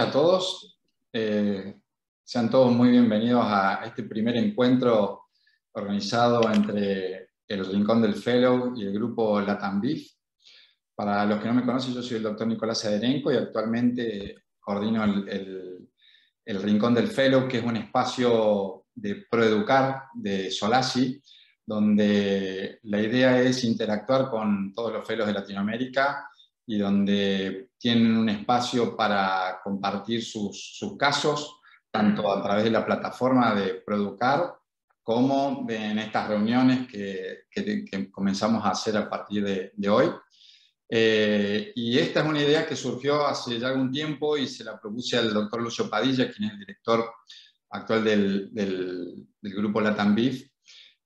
noches a todos. Sean todos muy bienvenidos a este primer encuentro organizado entre el Rincón del Fellow y el grupo Latam BIF. Para los que no me conocen, yo soy el doctor Nicolás Aderenco y actualmente coordino el Rincón del Fellow, que es un espacio de Proeducar de Solasi, donde la idea es interactuar con todos los fellows de Latinoamérica y donde tienen un espacio para compartir sus casos, tanto a través de la plataforma de Proeducar, como en estas reuniones que comenzamos a hacer a partir de hoy. Y esta es una idea que surgió hace ya algún tiempo y se la propuse al doctor Lucio Padilla, quien es el director actual del grupo Latam BIF,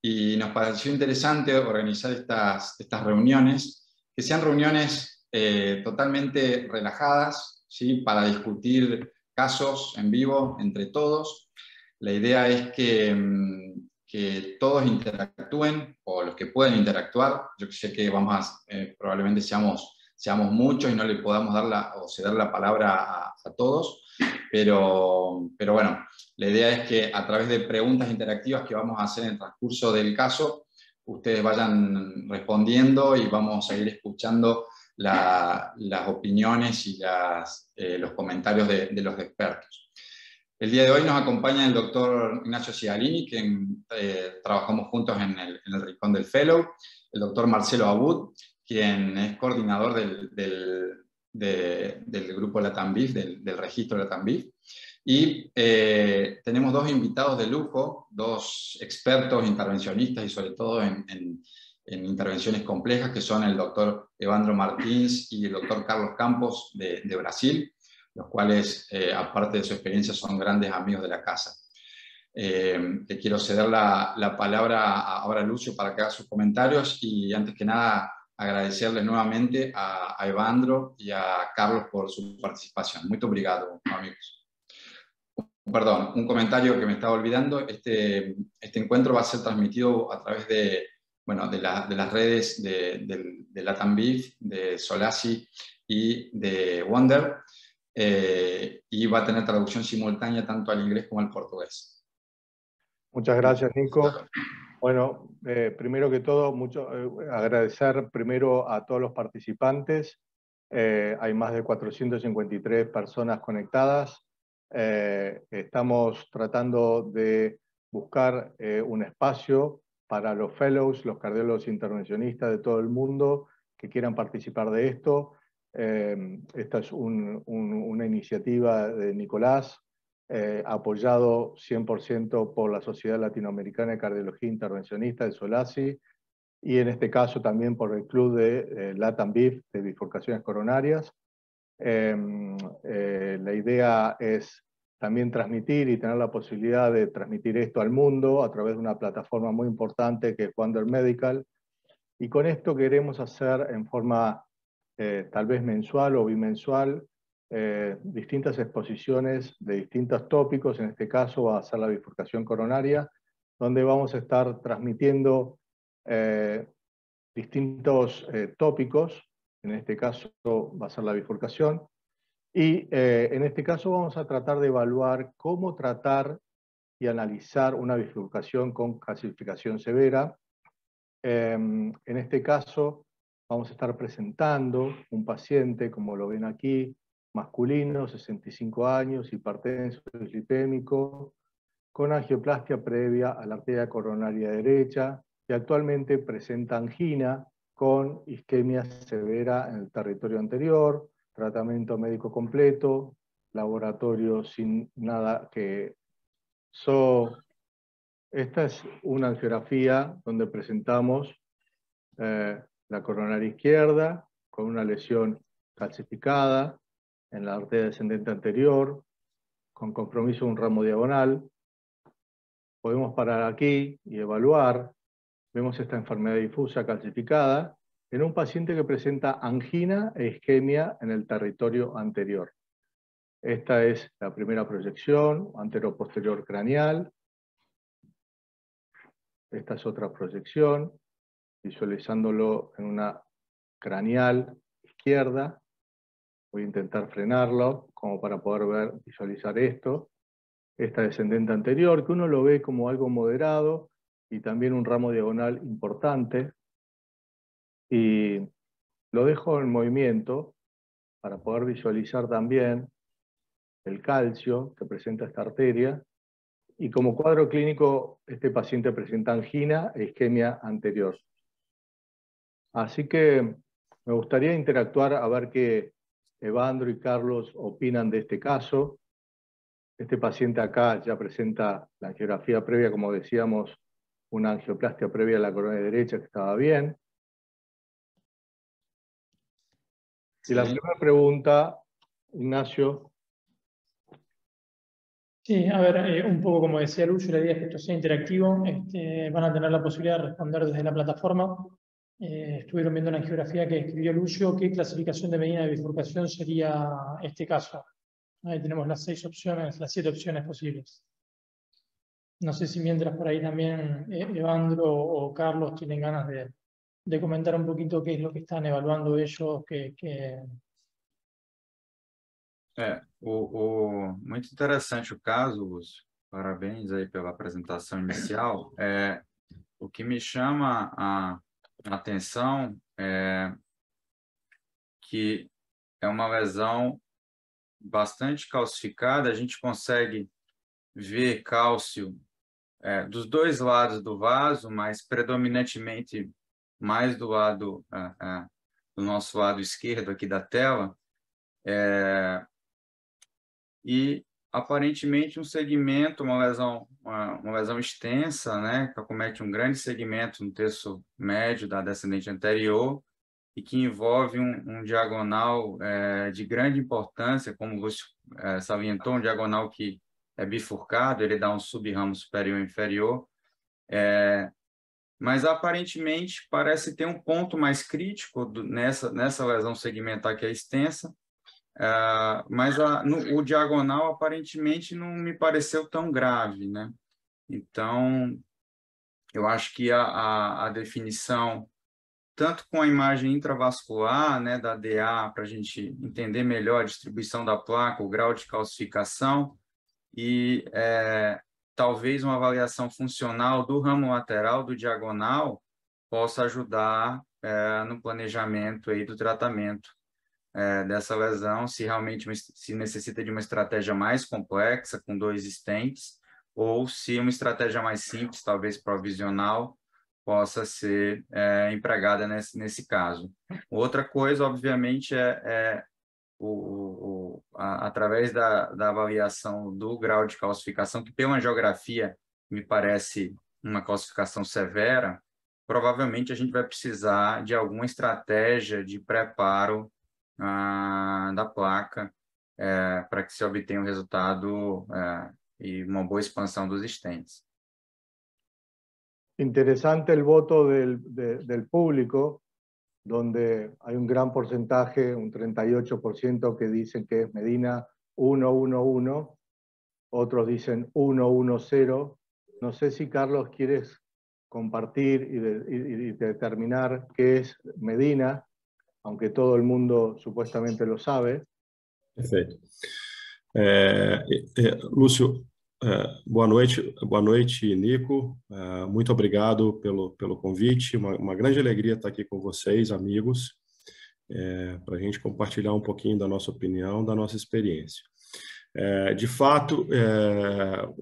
y nos pareció interesante organizar estas reuniones, que sean reuniones totalmente relajadas, ¿sí? Para discutir casos en vivo entre todos. La idea es que todos interactúen, o los que pueden interactuar. Yo sé que probablemente seamos muchos y no le podamos dar o ceder la palabra a todos, pero bueno, la idea es que a través de preguntas interactivas que vamos a hacer en el transcurso del caso, ustedes vayan respondiendo y vamos a ir escuchando las opiniones y los comentarios de los expertos. El día de hoy nos acompaña el doctor Ignacio Cialini, quien trabajamos juntos en el Rincón del Fellow, el doctor Marcelo Abud, quien es coordinador del grupo Latam BIF, del registro Latam BIF, y tenemos dos invitados de lujo, dos expertos intervencionistas y sobre todo en intervenciones complejas, que son el doctor Evandro Martins y el doctor Carlos Campos de Brasil, los cuales, aparte de su experiencia, son grandes amigos de la casa. Te quiero ceder la palabra ahora a Lucio para que haga sus comentarios y antes que nada agradecerles nuevamente a Evandro y a Carlos por su participación. Muy obrigado, amigos. Perdón, un comentario que me estaba olvidando. Este encuentro va a ser transmitido a través de las redes de Latam BIF, de Solasi y de Wonder, y va a tener traducción simultánea tanto al inglés como al portugués. Muchas gracias, Nico. Bueno, primero que todo, agradecer primero a todos los participantes. Hay más de 453 personas conectadas. Estamos tratando de buscar un espacio para los fellows, los cardiólogos intervencionistas de todo el mundo que quieran participar de esto. Esta es una iniciativa de Nicolás, apoyado 100% por la Sociedad Latinoamericana de Cardiología Intervencionista de Solasi, y en este caso también por el Club de Latam BIF de bifurcaciones coronarias. La idea es también transmitir y tener la posibilidad de transmitir esto al mundo a través de una plataforma muy importante que es Wonder Medical, y con esto queremos hacer en forma tal vez mensual o bimensual distintas exposiciones de distintos tópicos. En este caso va a ser la bifurcación coronaria, donde vamos a estar transmitiendo distintos tópicos. En este caso va a ser la bifurcación, y en este caso vamos a tratar de evaluar cómo tratar y analizar una bifurcación con calcificación severa. En este caso vamos a estar presentando un paciente, como lo ven aquí, masculino, 65 años, hipertenso, dislipémico, con angioplastia previa a la arteria coronaria derecha, y actualmente presenta angina con isquemia severa en el territorio anterior, tratamiento médico completo, laboratorio sin nada que... Esta es una angiografía donde presentamos la coronaria izquierda con una lesión calcificada en la arteria descendente anterior, con compromiso de un ramo diagonal. Podemos parar aquí y evaluar. Vemos esta enfermedad difusa calcificada en un paciente que presenta angina e isquemia en el territorio anterior. Esta es la primera proyección antero-posterior craneal. Esta es otra proyección, visualizándolo en una craneal izquierda. Voy a intentar frenarlo como para poder visualizar esto. Esta descendente anterior, que uno lo ve como algo moderado y también un ramo diagonal importante. Y lo dejo en movimiento para poder visualizar también el calcio que presenta esta arteria. Y como cuadro clínico, este paciente presenta angina e isquemia anterior. Así que me gustaría interactuar a ver qué Evandro y Carlos opinan de este caso. Este paciente acá ya presenta la angiografía previa, como decíamos, una angioplastia previa a la coronaria derecha que estaba bien. Sí. Y la primera pregunta, Ignacio. Sí, a ver, un poco como decía Lucho, la idea es que esto sea interactivo. Van a tener la posibilidad de responder desde la plataforma. Estuvieron viendo la angiografía que escribió Lucio. ¿Qué clasificación de medida de bifurcación sería este caso? Ahí tenemos las 6 opciones, las 7 opciones posibles. No sé si mientras por ahí también Evandro o Carlos tienen ganas de comentar un poquito qué es lo que están evaluando ellos. Muito interessante o caso, Lúcio. Parabéns aí pela apresentação inicial. O que me chama a atenção é que é uma lesão bastante calcificada. A gente consegue ver cálcio dos dois lados do vaso, mas predominantemente mais do lado do nosso lado esquerdo aqui da tela. E aparentemente um segmento, uma lesão extensa, né, que acomete um grande segmento no terço médio da descendente anterior e que envolve um diagonal de grande importância, como o Lúcio salientou, um diagonal que é bifurcado, ele dá um subramo superior e inferior, mas aparentemente parece ter um ponto mais crítico nessa lesão segmentar que é extensa, mas o diagonal aparentemente não me pareceu tão grave, né? Então, eu acho que a definição, tanto com a imagem intravascular, né, da DA, para a gente entender melhor a distribuição da placa, o grau de calcificação, e talvez uma avaliação funcional do ramo lateral, do diagonal, possa ajudar no planejamento aí do tratamento dessa lesão, se realmente se necessita de uma estratégia mais complexa, com 2 stents, ou se uma estratégia mais simples, talvez provisional, possa ser empregada nesse caso. Outra coisa, obviamente, através da avaliação do grau de calcificação, que pela angiografia me parece uma calcificação severa, provavelmente a gente vai precisar de alguma estratégia de preparo da placa para que se obtenha um resultado e uma boa expansão dos stents. Interesante el voto del público, donde hay un gran porcentaje, un 38% que dicen que es Medina 1-1-1, otros dicen 1-1-0. No sé si Carlos quieres compartir y determinar qué es Medina, aunque todo el mundo supuestamente lo sabe. Perfeito. Lúcio, boa noite, Nico. Muito obrigado pelo convite. Uma grande alegria estar aqui com vocês, amigos, para a gente compartilhar um pouquinho da nossa opinião, da nossa experiência. De fato,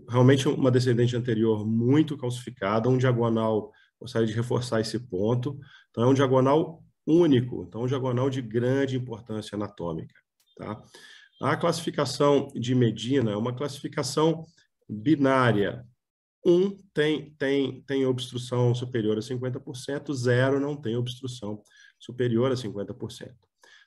realmente uma descendente anterior muito calcificada, um diagonal, gostaria de reforçar esse ponto, então é um diagonal único, então um diagonal de grande importância anatômica, tá? A classificação de Medina é uma classificação binária. 1 tem obstrução superior a 50%, 0 não tem obstrução superior a 50%.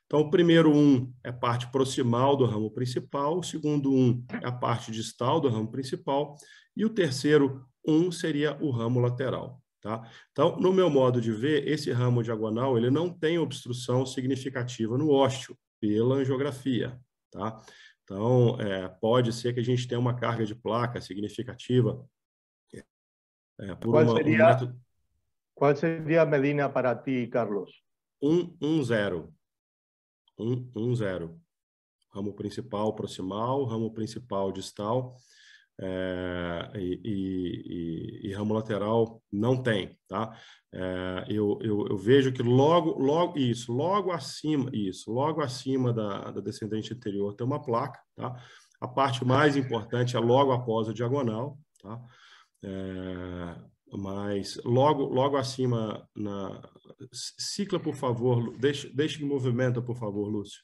Então, o primeiro 1 é a parte proximal do ramo principal, o segundo 1 é a parte distal do ramo principal, e o terceiro 1 seria o ramo lateral. Tá? Então, no meu modo de ver, esse ramo diagonal ele não tem obstrução significativa no ósteo, pela angiografia. Tá? Então, pode ser que a gente tenha uma carga de placa significativa por ¿Cuál sería Medina para ti, Carlos? 1-1-0. 1-1-0. ramo principal proximal, ramo principal distal, e ramo lateral não tem, tá? Eu vejo que logo acima da descendente anterior tem uma placa, tá? A parte mais importante é logo após o diagonal, tá? Mas logo acima, cicla, por favor, deixe em movimento, por favor, Lúcio.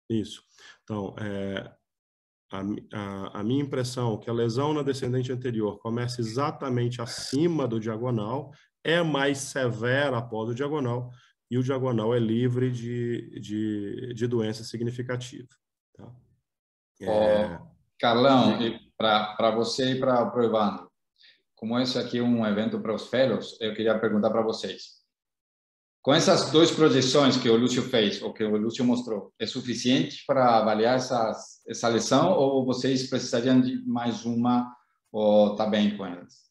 Isso. Então, a minha impressão é que a lesão na descendente anterior começa exatamente acima do diagonal, é mais severa após o diagonal, e o diagonal é livre de doença significativa. Tá? Carlão, para você e para o Evandro, como esse aqui é um evento para os fellows, eu queria perguntar para vocês. Com essas duas projeções que o Lúcio fez, ou que o Lúcio mostrou, é suficiente para avaliar essa lesão, ou vocês precisariam de mais uma, ou está bem com elas?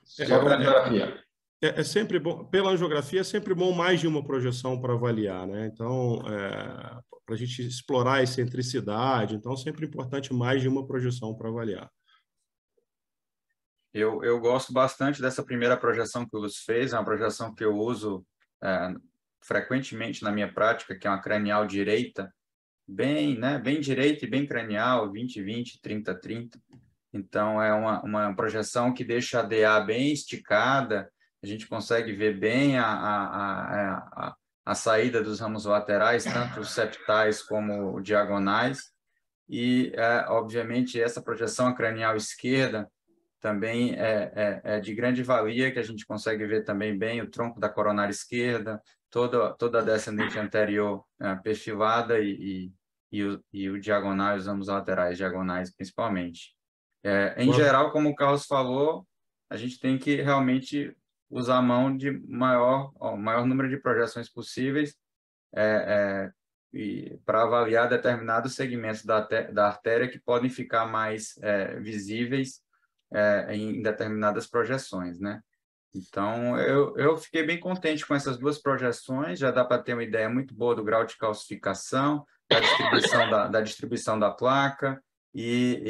Só pela angiografia. É sempre bom, pela angiografia é sempre bom mais de uma projeção para avaliar, né? Então, para a gente explorar a excentricidade, então é sempre importante mais de uma projeção para avaliar. Eu gosto bastante dessa primeira projeção que o Lúcio fez, é uma projeção que eu uso frequentemente na minha prática, que é uma cranial direita, bem direita e bem cranial, 20-20, 30-30. Então, é uma projeção que deixa a DA bem esticada, a gente consegue ver bem a saída dos ramos laterais, tanto os septais como diagonais, e, obviamente, essa projeção a cranial esquerda também é de grande valia, que a gente consegue ver também bem o tronco da coronária esquerda, toda a descendente anterior perfilada e o diagonal, os ramos laterais diagonais principalmente. Em geral, como o Carlos falou, a gente tem que realmente usar a mão de maior número de projeções possíveis para avaliar determinados segmentos da artéria que podem ficar mais visíveis em determinadas projeções, né? Então, eu fiquei bem contente com essas duas projeções, já dá para ter uma ideia muito boa do grau de calcificação, da distribuição da placa, e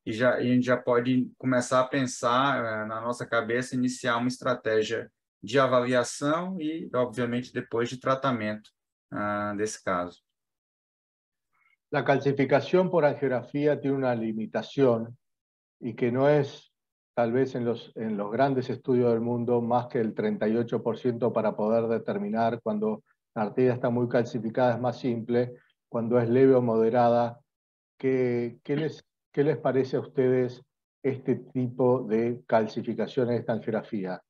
a gente já pode começar a pensar na nossa cabeça, iniciar uma estratégia de avaliação e, obviamente, depois de tratamento desse caso. La calcificación por angiografía tiene una limitación y que no es, tal vez en los grandes estudios del mundo, más que el 38% para poder determinar cuando la arteria está muy calcificada. Es más simple, cuando es leve o moderada. ¿Qué les parece a ustedes este tipo de calcificación en esta angiografía?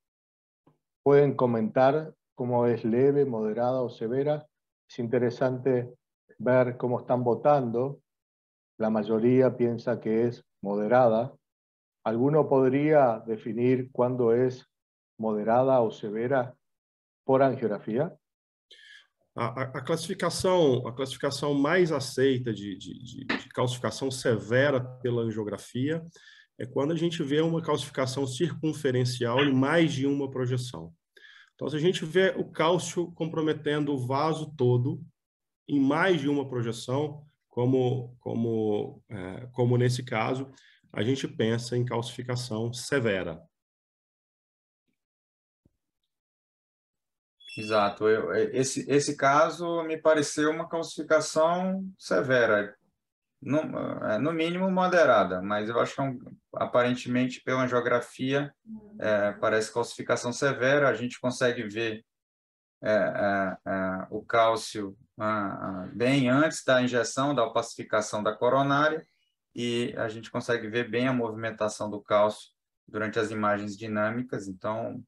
¿Pueden comentar cómo es leve, moderada o severa? Es interesante ver cómo están votando. La mayoría piensa que es moderada. ¿Alguno podría definir cuándo es moderada ou severa por angiografia? A classificação mais aceita de calcificação severa pela angiografia é quando a gente vê uma calcificação circunferencial em mais de uma projeção. Então, se a gente vê o cálcio comprometendo o vaso todo em mais de uma projeção, como nesse caso, a gente pensa em calcificação severa. Exato. Esse caso me pareceu uma calcificação severa, no mínimo moderada, mas eu acho que aparentemente, pela angiografia, parece calcificação severa. A gente consegue ver o cálcio bem antes da injeção, da opacificação da coronária, e a gente consegue ver bem a movimentação do cálcio durante as imagens dinâmicas. Então,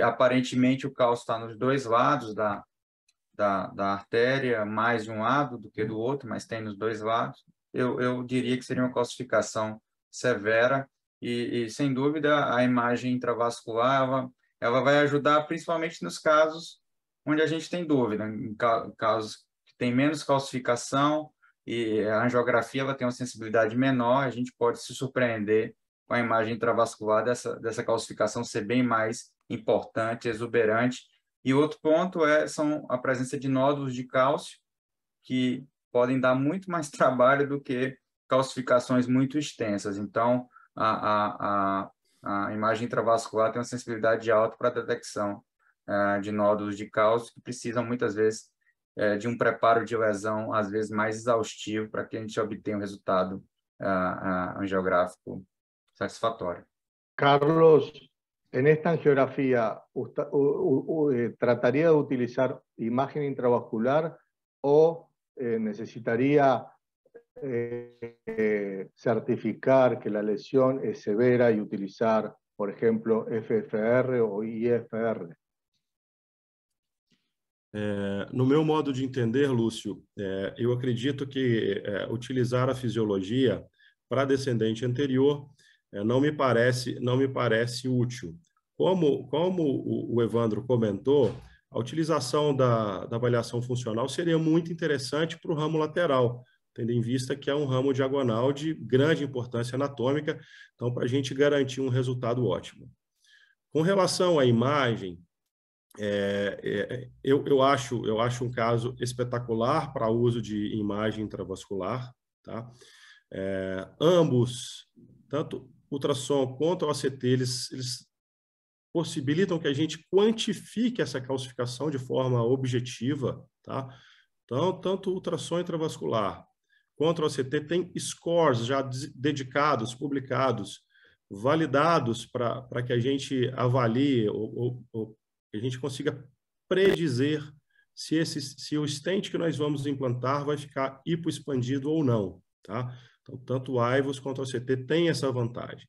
aparentemente o cálcio está nos dois lados da artéria, mais de um lado do que do outro, mas tem nos dois lados. Eu diria que seria uma calcificação severa e sem dúvida, a imagem intravascular ela vai ajudar principalmente nos casos onde a gente tem dúvida, em casos que tem menos calcificação e a angiografia ela tem uma sensibilidade menor, a gente pode se surpreender com a imagem intravascular dessa calcificação ser bem mais importante, exuberante, E outro ponto são a presença de nódulos de cálcio, que podem dar muito mais trabalho do que calcificações muito extensas. Então, a imagem intravascular tem uma sensibilidade alta para a detecção de nódulos de cálcio, que precisam muitas vezes de um preparo de lesão, às vezes mais exaustivo, para que a gente obtenha um resultado angiográfico satisfatório. Carlos, en esta angiografía, ¿trataría de utilizar imagen intravascular o necesitaría certificar que la lesión es severa y utilizar, por ejemplo, FFR o IFR? No meu modo de entender, Lúcio, eu acredito que utilizar a fisiologia para descendente anterior não me parece útil. Como o Evandro comentou, a utilização da avaliação funcional seria muito interessante para o ramo lateral, tendo em vista que é um ramo diagonal de grande importância anatômica, então para a gente garantir um resultado ótimo. Com relação à imagem, eu acho um caso espetacular para uso de imagem intravascular, tá? Ambos, tanto ultrassom quanto o OCT, eles possibilitam que a gente quantifique essa calcificação de forma objetiva, tá? Então, tanto o ultrassom intravascular quanto o OCT tem scores já dedicados, publicados, validados para que a gente avalie ou a gente consiga predizer se o stent que nós vamos implantar vai ficar hipoexpandido ou não, tá? Então, tanto o IVUS quanto o OCT tem essa vantagem.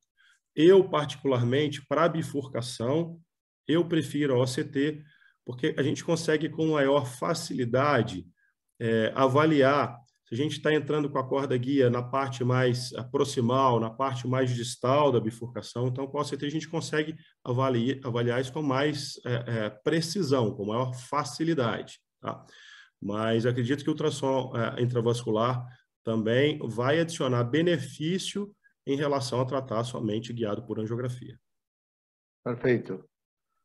Eu, particularmente, para bifurcação, eu prefiro a OCT, porque a gente consegue com maior facilidade avaliar se a gente está entrando com a corda guia na parte mais proximal, na parte mais distal da bifurcação. Então, com a OCT a gente consegue avaliar isso com mais precisão, com maior facilidade, tá? Mas acredito que o ultrassom intravascular também vai adicionar benefício em relação a tratar somente guiado por angiografia. Perfeito.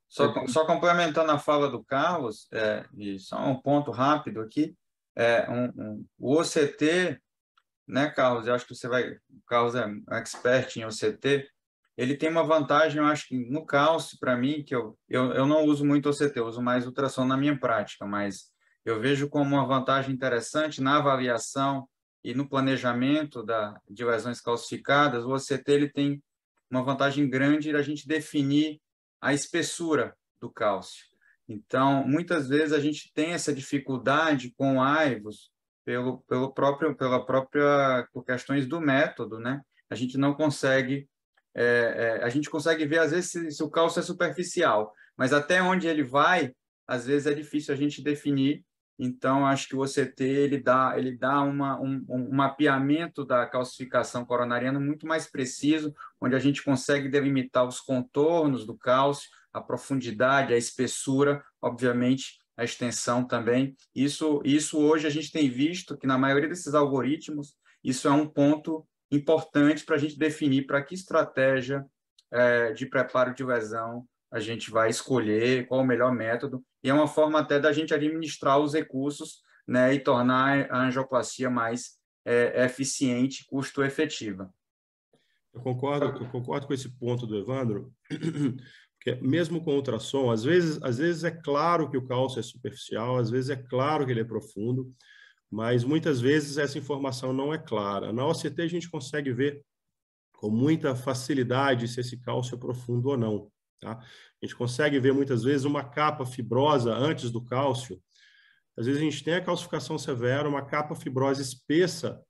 Só complementando a fala do Carlos, e só um ponto rápido aqui, o OCT, né, Carlos? Eu acho que o Carlos é um expert em OCT, ele tem uma vantagem, eu acho que no cálcio, para mim, que eu não uso muito OCT, eu uso mais ultrassom na minha prática, mas eu vejo como uma vantagem interessante na avaliação e no planejamento de lesões calcificadas. O OCT ele tem uma vantagem grande da gente definir a espessura do cálcio. Então, muitas vezes a gente tem essa dificuldade com o IVUS por questões do método, né? A gente não consegue, a gente consegue ver às vezes se o cálcio é superficial, mas até onde ele vai, às vezes é difícil a gente definir. Então, acho que o OCT ele dá um mapeamento da calcificação coronariana muito mais preciso, onde a gente consegue delimitar os contornos do cálcio, a profundidade, a espessura, obviamente, a extensão também. Isso hoje a gente tem visto que, na maioria desses algoritmos, isso é um ponto importante para a gente definir para que estratégia de preparo de lesão a gente vai escolher, qual o melhor método, e é uma forma até da gente administrar os recursos, né, e tornar a angioplastia mais eficiente, custo-efetiva. Eu concordo com esse ponto do Evandro, porque mesmo com ultrassom, às vezes é claro que o cálcio é superficial, às vezes é claro que ele é profundo, mas muitas vezes essa informação não é clara. Na OCT a gente consegue ver com muita facilidade se esse cálcio é profundo ou não, tá? A gente consegue ver muitas vezes uma capa fibrosa antes do cálcio. Às vezes a gente tem a calcificação severa, uma capa fibrosa espessa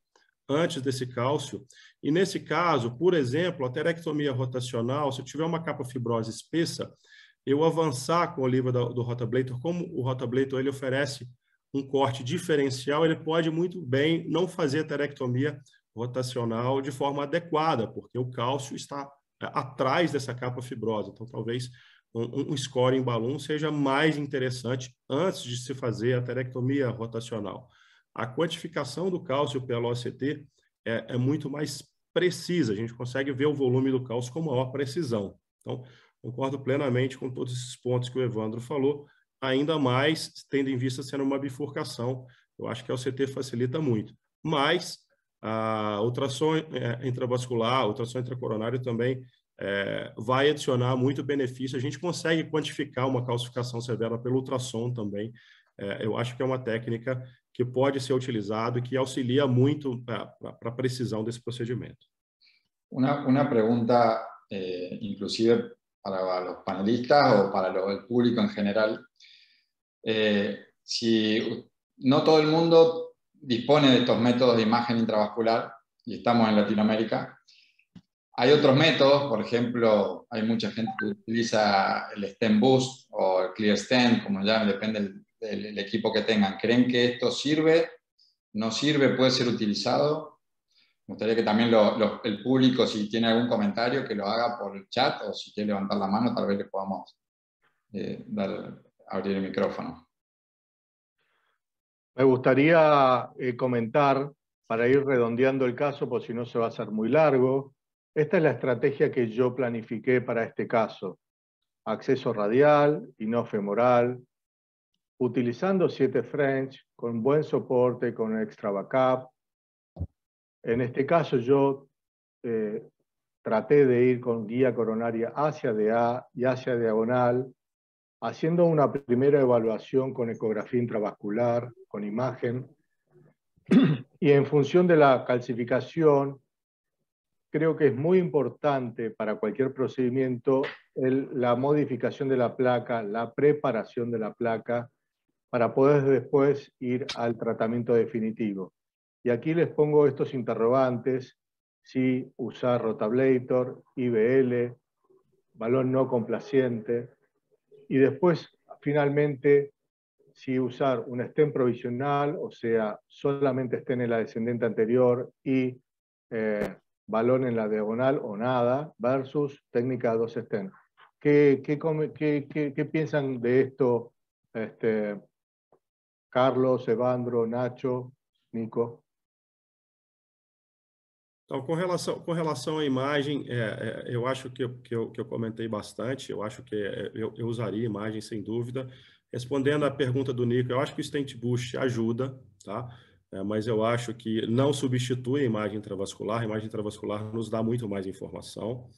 antes desse cálcio. E nesse caso, por exemplo, a terectomia rotacional, se eu tiver uma capa fibrosa espessa, eu avançar com o livro do rotablator, como o rotablator ele oferece um corte diferencial, ele pode muito bem não fazer a terectomia rotacional de forma adequada, porque o cálcio está atrás dessa capa fibrosa. Então, talvez um scoring balloon seja mais interessante antes de se fazer a terectomia rotacional. A quantificação do cálcio pela OCT é muito mais precisa, a gente consegue ver o volume do cálcio com maior precisão. Então, concordo plenamente com todos esses pontos que o Evandro falou, ainda mais tendo em vista sendo uma bifurcação. Eu acho que a OCT facilita muito. Mas a ultrassom intravascular, a ultrassom intracoronário também vai adicionar muito benefício. A gente consegue quantificar uma calcificação severa pelo ultrassom também. Eu acho que é uma técnica que pode ser utilizada e que auxilia muito para a precisão desse procedimento. Una pregunta, inclusive para los panelistas o para el público en general. Si no todo el mundo dispone de estos métodos de imagen intravascular, y estamos en Latinoamérica, hay otros métodos, por ejemplo, hay mucha gente que utiliza el Stent Boost o el Clear Stent, como ya depende del equipo que tengan. ¿Creen que esto sirve? ¿No sirve? ¿Puede ser utilizado? Me gustaría que también el público, si tiene algún comentario, que lo haga por el chat, o si quiere levantar la mano, tal vez le podamos abrir el micrófono. Me gustaría comentar, para ir redondeando el caso, por si no se va a hacer muy largo. Esta es la estrategia que yo planifiqué para este caso. Acceso radial y no femoral, utilizando 7 French, con buen soporte, con extra backup. En este caso yo traté de ir con guía coronaria hacia DA y hacia diagonal, haciendo una primera evaluación con ecografía intravascular, con imagen, y en función de la calcificación, creo que es muy importante para cualquier procedimiento la modificación de la placa, la preparación de la placa, para poder después ir al tratamiento definitivo. Y aquí les pongo estos interrogantes: si usar rotablator, IVL, balón no complaciente, y después, finalmente, si usar un stent provisional, o sea, solamente stent en la descendente anterior y balón en la diagonal o nada, versus técnica 2 stent. ¿Qué piensan de esto, Carlos, Evandro, Nacho, Nico? Então, com relação à imagem, eu acho que eu comentei bastante, eu acho que eu usaria imagem sem dúvida. Respondendo à pergunta do Nico, eu acho que o Stent Boost ajuda, tá? Mas eu acho que não substitui a imagem intravascular. A imagem intravascular nos dá muito mais informação.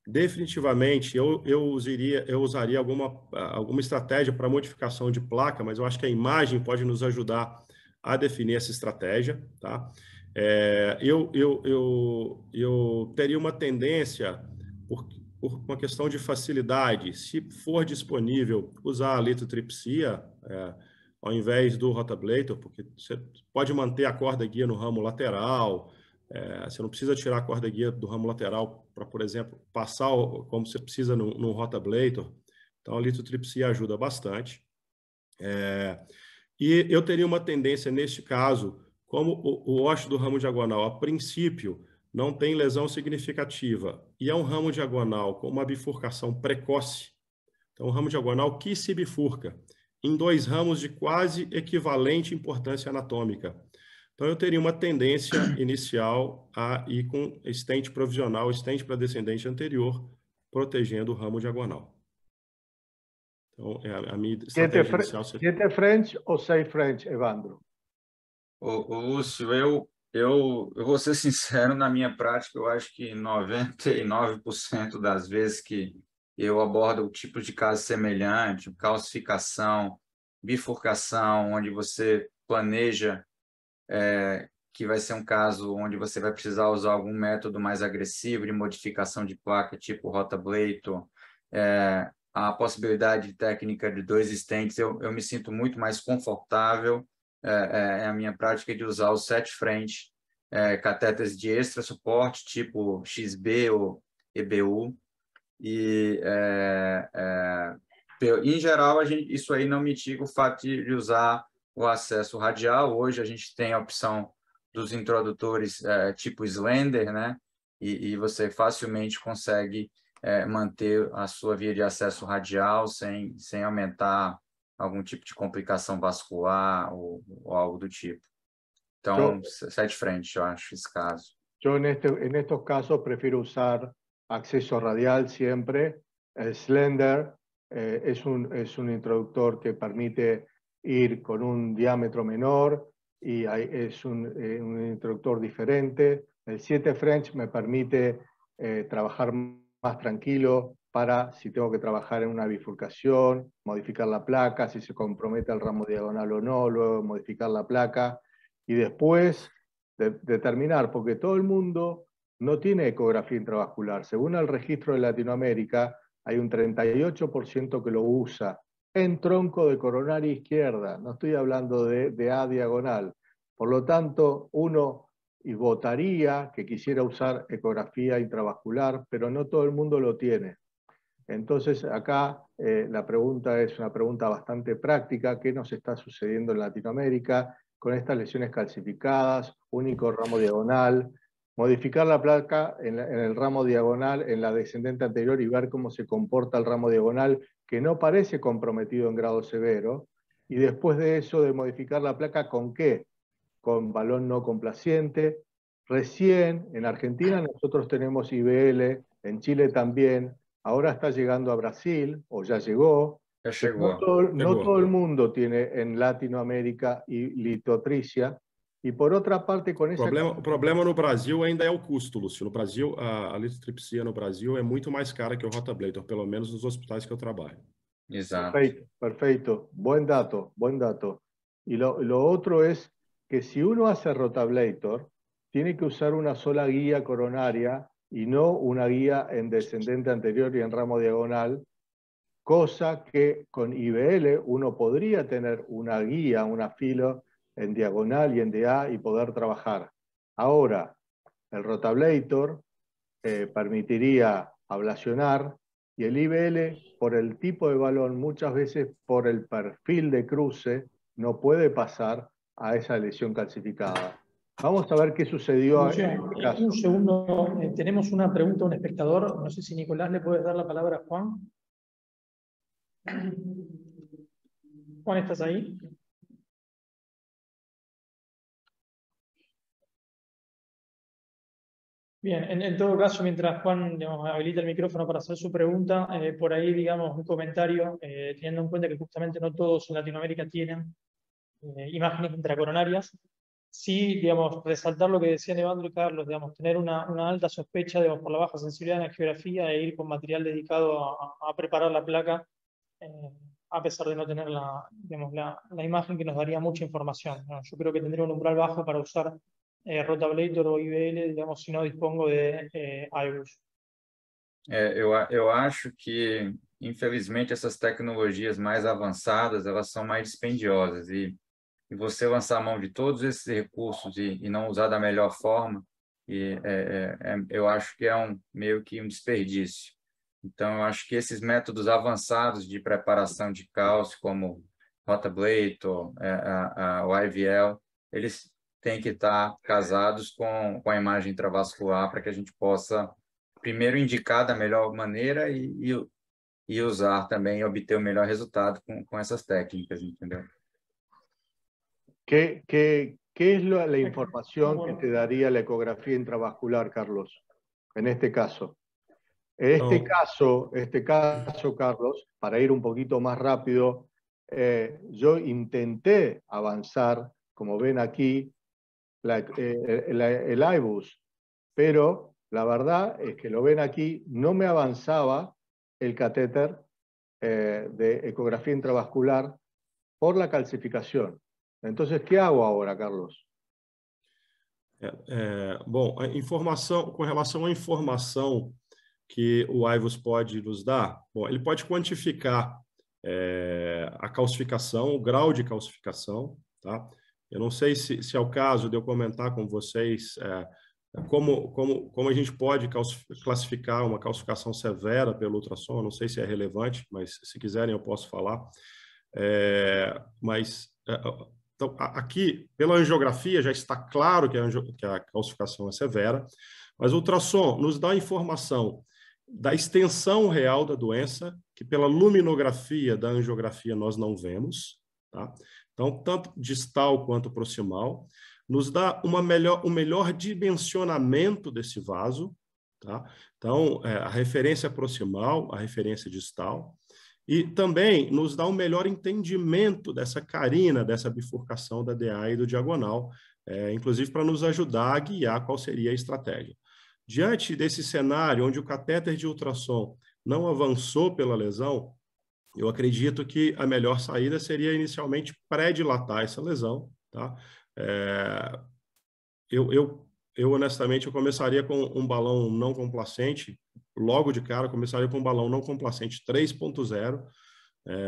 Definitivamente, eu usaria alguma estratégia para modificação de placa, mas eu acho que a imagem pode nos ajudar a definir essa estratégia, tá? Eu teria uma tendência, por uma questão de facilidade, se for disponível, usar a litotripsia ao invés do rotablator, porque você pode manter a corda guia no ramo lateral, você não precisa tirar a corda guia do ramo lateral para, por exemplo, passar como você precisa no rotablator. Então, a litotripsia ajuda bastante. E eu teria uma tendência, neste caso, como o ósseo do ramo diagonal, a princípio, não tem lesão significativa, e é um ramo diagonal com uma bifurcação precoce, então um ramo diagonal que se bifurca em 2 ramos de quase equivalente importância anatômica. Então eu teria uma tendência inicial a ir com stent provisional, stent para descendente anterior, protegendo o ramo diagonal. Então, a minha estratégia inicial seria... 7 French ou 6 French, Evandro? Lúcio, eu vou ser sincero, na minha prática, eu acho que 99% das vezes que eu abordo o tipo de caso semelhante, calcificação, bifurcação, onde você planeja que vai ser um caso onde você vai precisar usar algum método mais agressivo de modificação de placa, tipo rotablator, a possibilidade de técnica de 2 stents, eu me sinto muito mais confortável. A minha prática de usar os 7 French, catéteres de extra suporte, tipo XB ou EBU. E, em geral, isso aí não mitiga o fato de usar o acesso radial. Hoje a gente tem a opção dos introdutores tipo Slender, né? E você facilmente consegue manter a sua via de acesso radial sem aumentar algum tipo de complicação vascular ou algo do tipo. Então, 7 French, eu acho, esse caso. Yo en estos casos prefiero usar acceso radial siempre, slender, es un introductor que permite ir con un diámetro menor y es un introductor diferente. El 7 French me permite trabajar más tranquilo para si tengo que trabajar en una bifurcación, modificar la placa, si se compromete el ramo diagonal o no, luego modificar la placa y después determinar, porque todo el mundo no tiene ecografía intravascular. Según el registro de Latinoamérica, hay un 38% que lo usa en tronco de coronaria izquierda, no estoy hablando de A diagonal. Por lo tanto, uno votaría que quisiera usar ecografía intravascular, pero no todo el mundo lo tiene. Entonces, acá la pregunta es una pregunta bastante práctica. ¿Qué nos está sucediendo en Latinoamérica con estas lesiones calcificadas, único ramo diagonal? Modificar la placa en el ramo diagonal, en la descendente anterior y ver cómo se comporta el ramo diagonal, que no parece comprometido en grado severo. Y después de eso, de modificar la placa, ¿con qué? Con balón no complaciente. Recién, en Argentina nosotros tenemos IVL, en Chile también. Ahora está llegando a Brasil, o ya llegó. Já chegou. No todo el mundo tiene en Latinoamérica litotricia. E por outra parte, com essa... O problema no Brasil ainda é o custo, Lúcio. No Brasil, a litotripsia no Brasil é muito mais cara que o rotablator, pelo menos nos hospitais que eu trabalho. Exato. Perfeito, perfeito. Buen dato, buen dato. Y lo otro es que si uno hace rotablator, tiene que usar una sola guía coronaria y no una guía en descendente anterior y en ramo diagonal, cosa que con IVL uno podría tener una guía, una filo en diagonal y en DA y poder trabajar. Ahora, el rotablator permitiría ablacionar y el IVL, por el tipo de balón, muchas veces por el perfil de cruce, no puede pasar a esa lesión calcificada. Vamos a ver qué sucedió en este caso. Un segundo, tenemos una pregunta de un espectador. No sé si Nicolás le puedes dar la palabra a Juan. Juan, ¿estás ahí? Bien, en todo caso, mientras Juan habilita el micrófono para hacer su pregunta, por ahí, digamos, un comentario, teniendo en cuenta que justamente no todos en Latinoamérica tienen imágenes intracoronarias. Sí, digamos, resaltar lo que decían Evandro y Carlos, digamos, tener una alta sospecha, digamos, por la baja sensibilidad en la geografía e ir con material dedicado a preparar la placa, a pesar de no tener digamos, la imagen que nos daría mucha información, ¿no? Yo creo que tendría un umbral bajo para usar rotablator o IVL, digamos, si no dispongo de iBus. Eu acho que, infelizmente, essas tecnologias mais avançadas, elas são mais dispendiosas e você lançar a mão de todos esses recursos e não usar da melhor forma, eu acho que é meio que um desperdício. Então, eu acho que esses métodos avançados de preparação de cálcio, como rotablator, o IVL, eles têm que estar casados com a imagem intravascular para que a gente possa, primeiro, indicar da melhor maneira e usar também e obter o melhor resultado com essas técnicas, entendeu? ¿Qué es la información que te daría la ecografía intravascular, Carlos, en este caso? En este caso, Carlos, para ir un poquito más rápido, yo intenté avanzar, como ven aquí, el iBus, pero la verdad es que lo ven aquí, no me avanzaba el catéter de ecografía intravascular por la calcificación. Entonces, ¿qué hago ahora, Carlos? Bom, com relação à informação que o iBus pode nos dar, bom, ele pode quantificar a calcificação, o grau de calcificação, tá? Eu não sei se é o caso de eu comentar com vocês como a gente pode classificar uma calcificação severa pelo ultrassom. Eu não sei se é relevante, mas se quiserem eu posso falar. Então, aqui, pela angiografia, já está claro que a calcificação é severa, mas o ultrassom nos dá a informação da extensão real da doença, que pela luminografia da angiografia nós não vemos, tá? Então, tanto distal quanto proximal, nos dá um melhor dimensionamento desse vaso, tá? Então, a referência proximal, a referência distal, E também nos dá um melhor entendimento dessa carina, dessa bifurcação da DA e do diagonal, inclusive para nos ajudar a guiar qual seria a estratégia. Diante desse cenário, onde o catéter de ultrassom não avançou pela lesão, eu acredito que a melhor saída seria inicialmente pré-dilatar essa lesão. Tá? Eu honestamente, eu começaria com um balão não complacente, logo de cara, começaria com um balão não complacente 3.0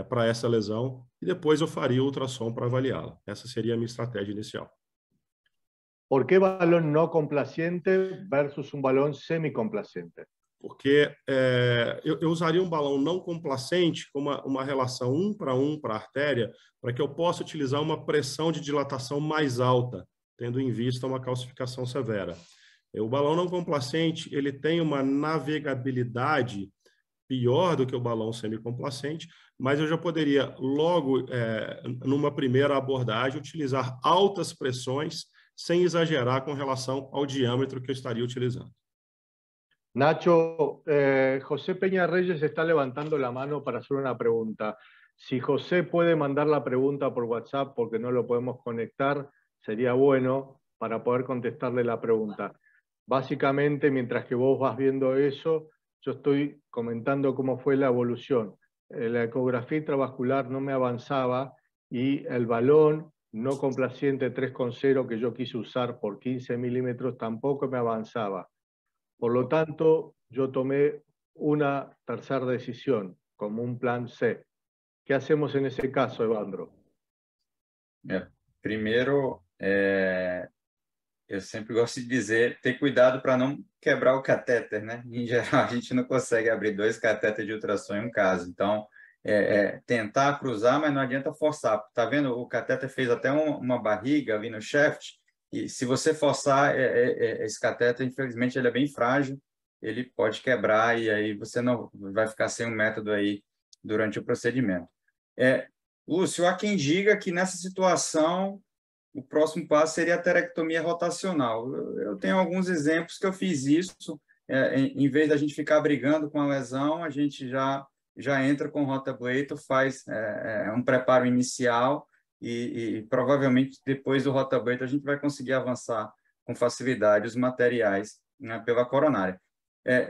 para essa lesão, e depois eu faria o ultrassom para avaliá-la. Essa seria a minha estratégia inicial. ¿Por qué balón no complaciente versus un balón semicomplacente? Porque eu usaria um balão não complacente com uma relação 1 para 1 para a artéria, para que eu possa utilizar uma pressão de dilatação mais alta, tendo em vista uma calcificação severa. O balão não complacente, ele tem uma navegabilidade pior do que o balão semicomplacente, mas eu já poderia logo, numa primeira abordagem, utilizar altas pressões sem exagerar com relação ao diâmetro que eu estaria utilizando. Nacho, José Peña Reyes está levantando la mano para hacer una pregunta. Si José puede mandar la pregunta por WhatsApp porque no lo podemos conectar, sería bueno para poder contestarle la pregunta. Básicamente, mientras que vos vas viendo eso, yo estoy comentando cómo fue la evolución. La ecografía intravascular no me avanzaba y el balón no complaciente 3.0 que yo quise usar por 15 milímetros tampoco me avanzaba. Por lo tanto, yo tomé una tercera decisión, como un plan C. ¿Qué hacemos en ese caso, Evandro? Primeiro, eu sempre gosto de dizer, ter cuidado para não quebrar o catéter, né? Em geral, a gente não consegue abrir 2 catéteres de ultrassom em um caso. Então, tentar cruzar, mas não adianta forçar. Tá vendo? O catéter fez até uma barriga ali no shaft, e se você forçar, esse catéter, infelizmente, ele é bem frágil, ele pode quebrar e aí você não vai ficar sem um método aí durante o procedimento. Lúcio, há quem diga que nessa situação o próximo passo seria a terectomia rotacional. Eu tenho alguns exemplos que eu fiz isso, em vez da gente ficar brigando com a lesão, a gente já entra com rotablator, faz um preparo inicial e provavelmente depois do rotablator a gente vai conseguir avançar com facilidade os materiais, né, pela coronária.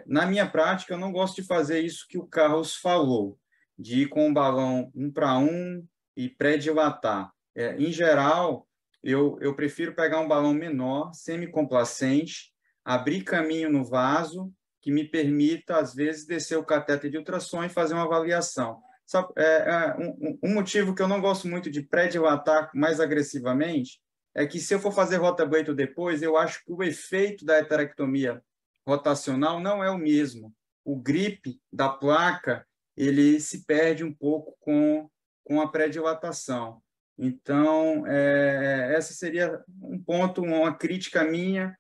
Na minha prática, eu não gosto de fazer isso que o Carlos falou, de ir com um balão 1 para 1 e pré-dilatar. Em geral, eu prefiro pegar um balão menor, semicomplacente, abrir caminho no vaso, que me permita, às vezes, descer o catéter de ultrassom e fazer uma avaliação. Um motivo que eu não gosto muito de pré-dilatar mais agressivamente é que, se eu for fazer rotablator depois, eu acho que o efeito da heterectomia rotacional não é o mesmo. O grip da placa, ele se perde um pouco com a pré-dilatação. Então, essa seria um ponto, uma crítica minha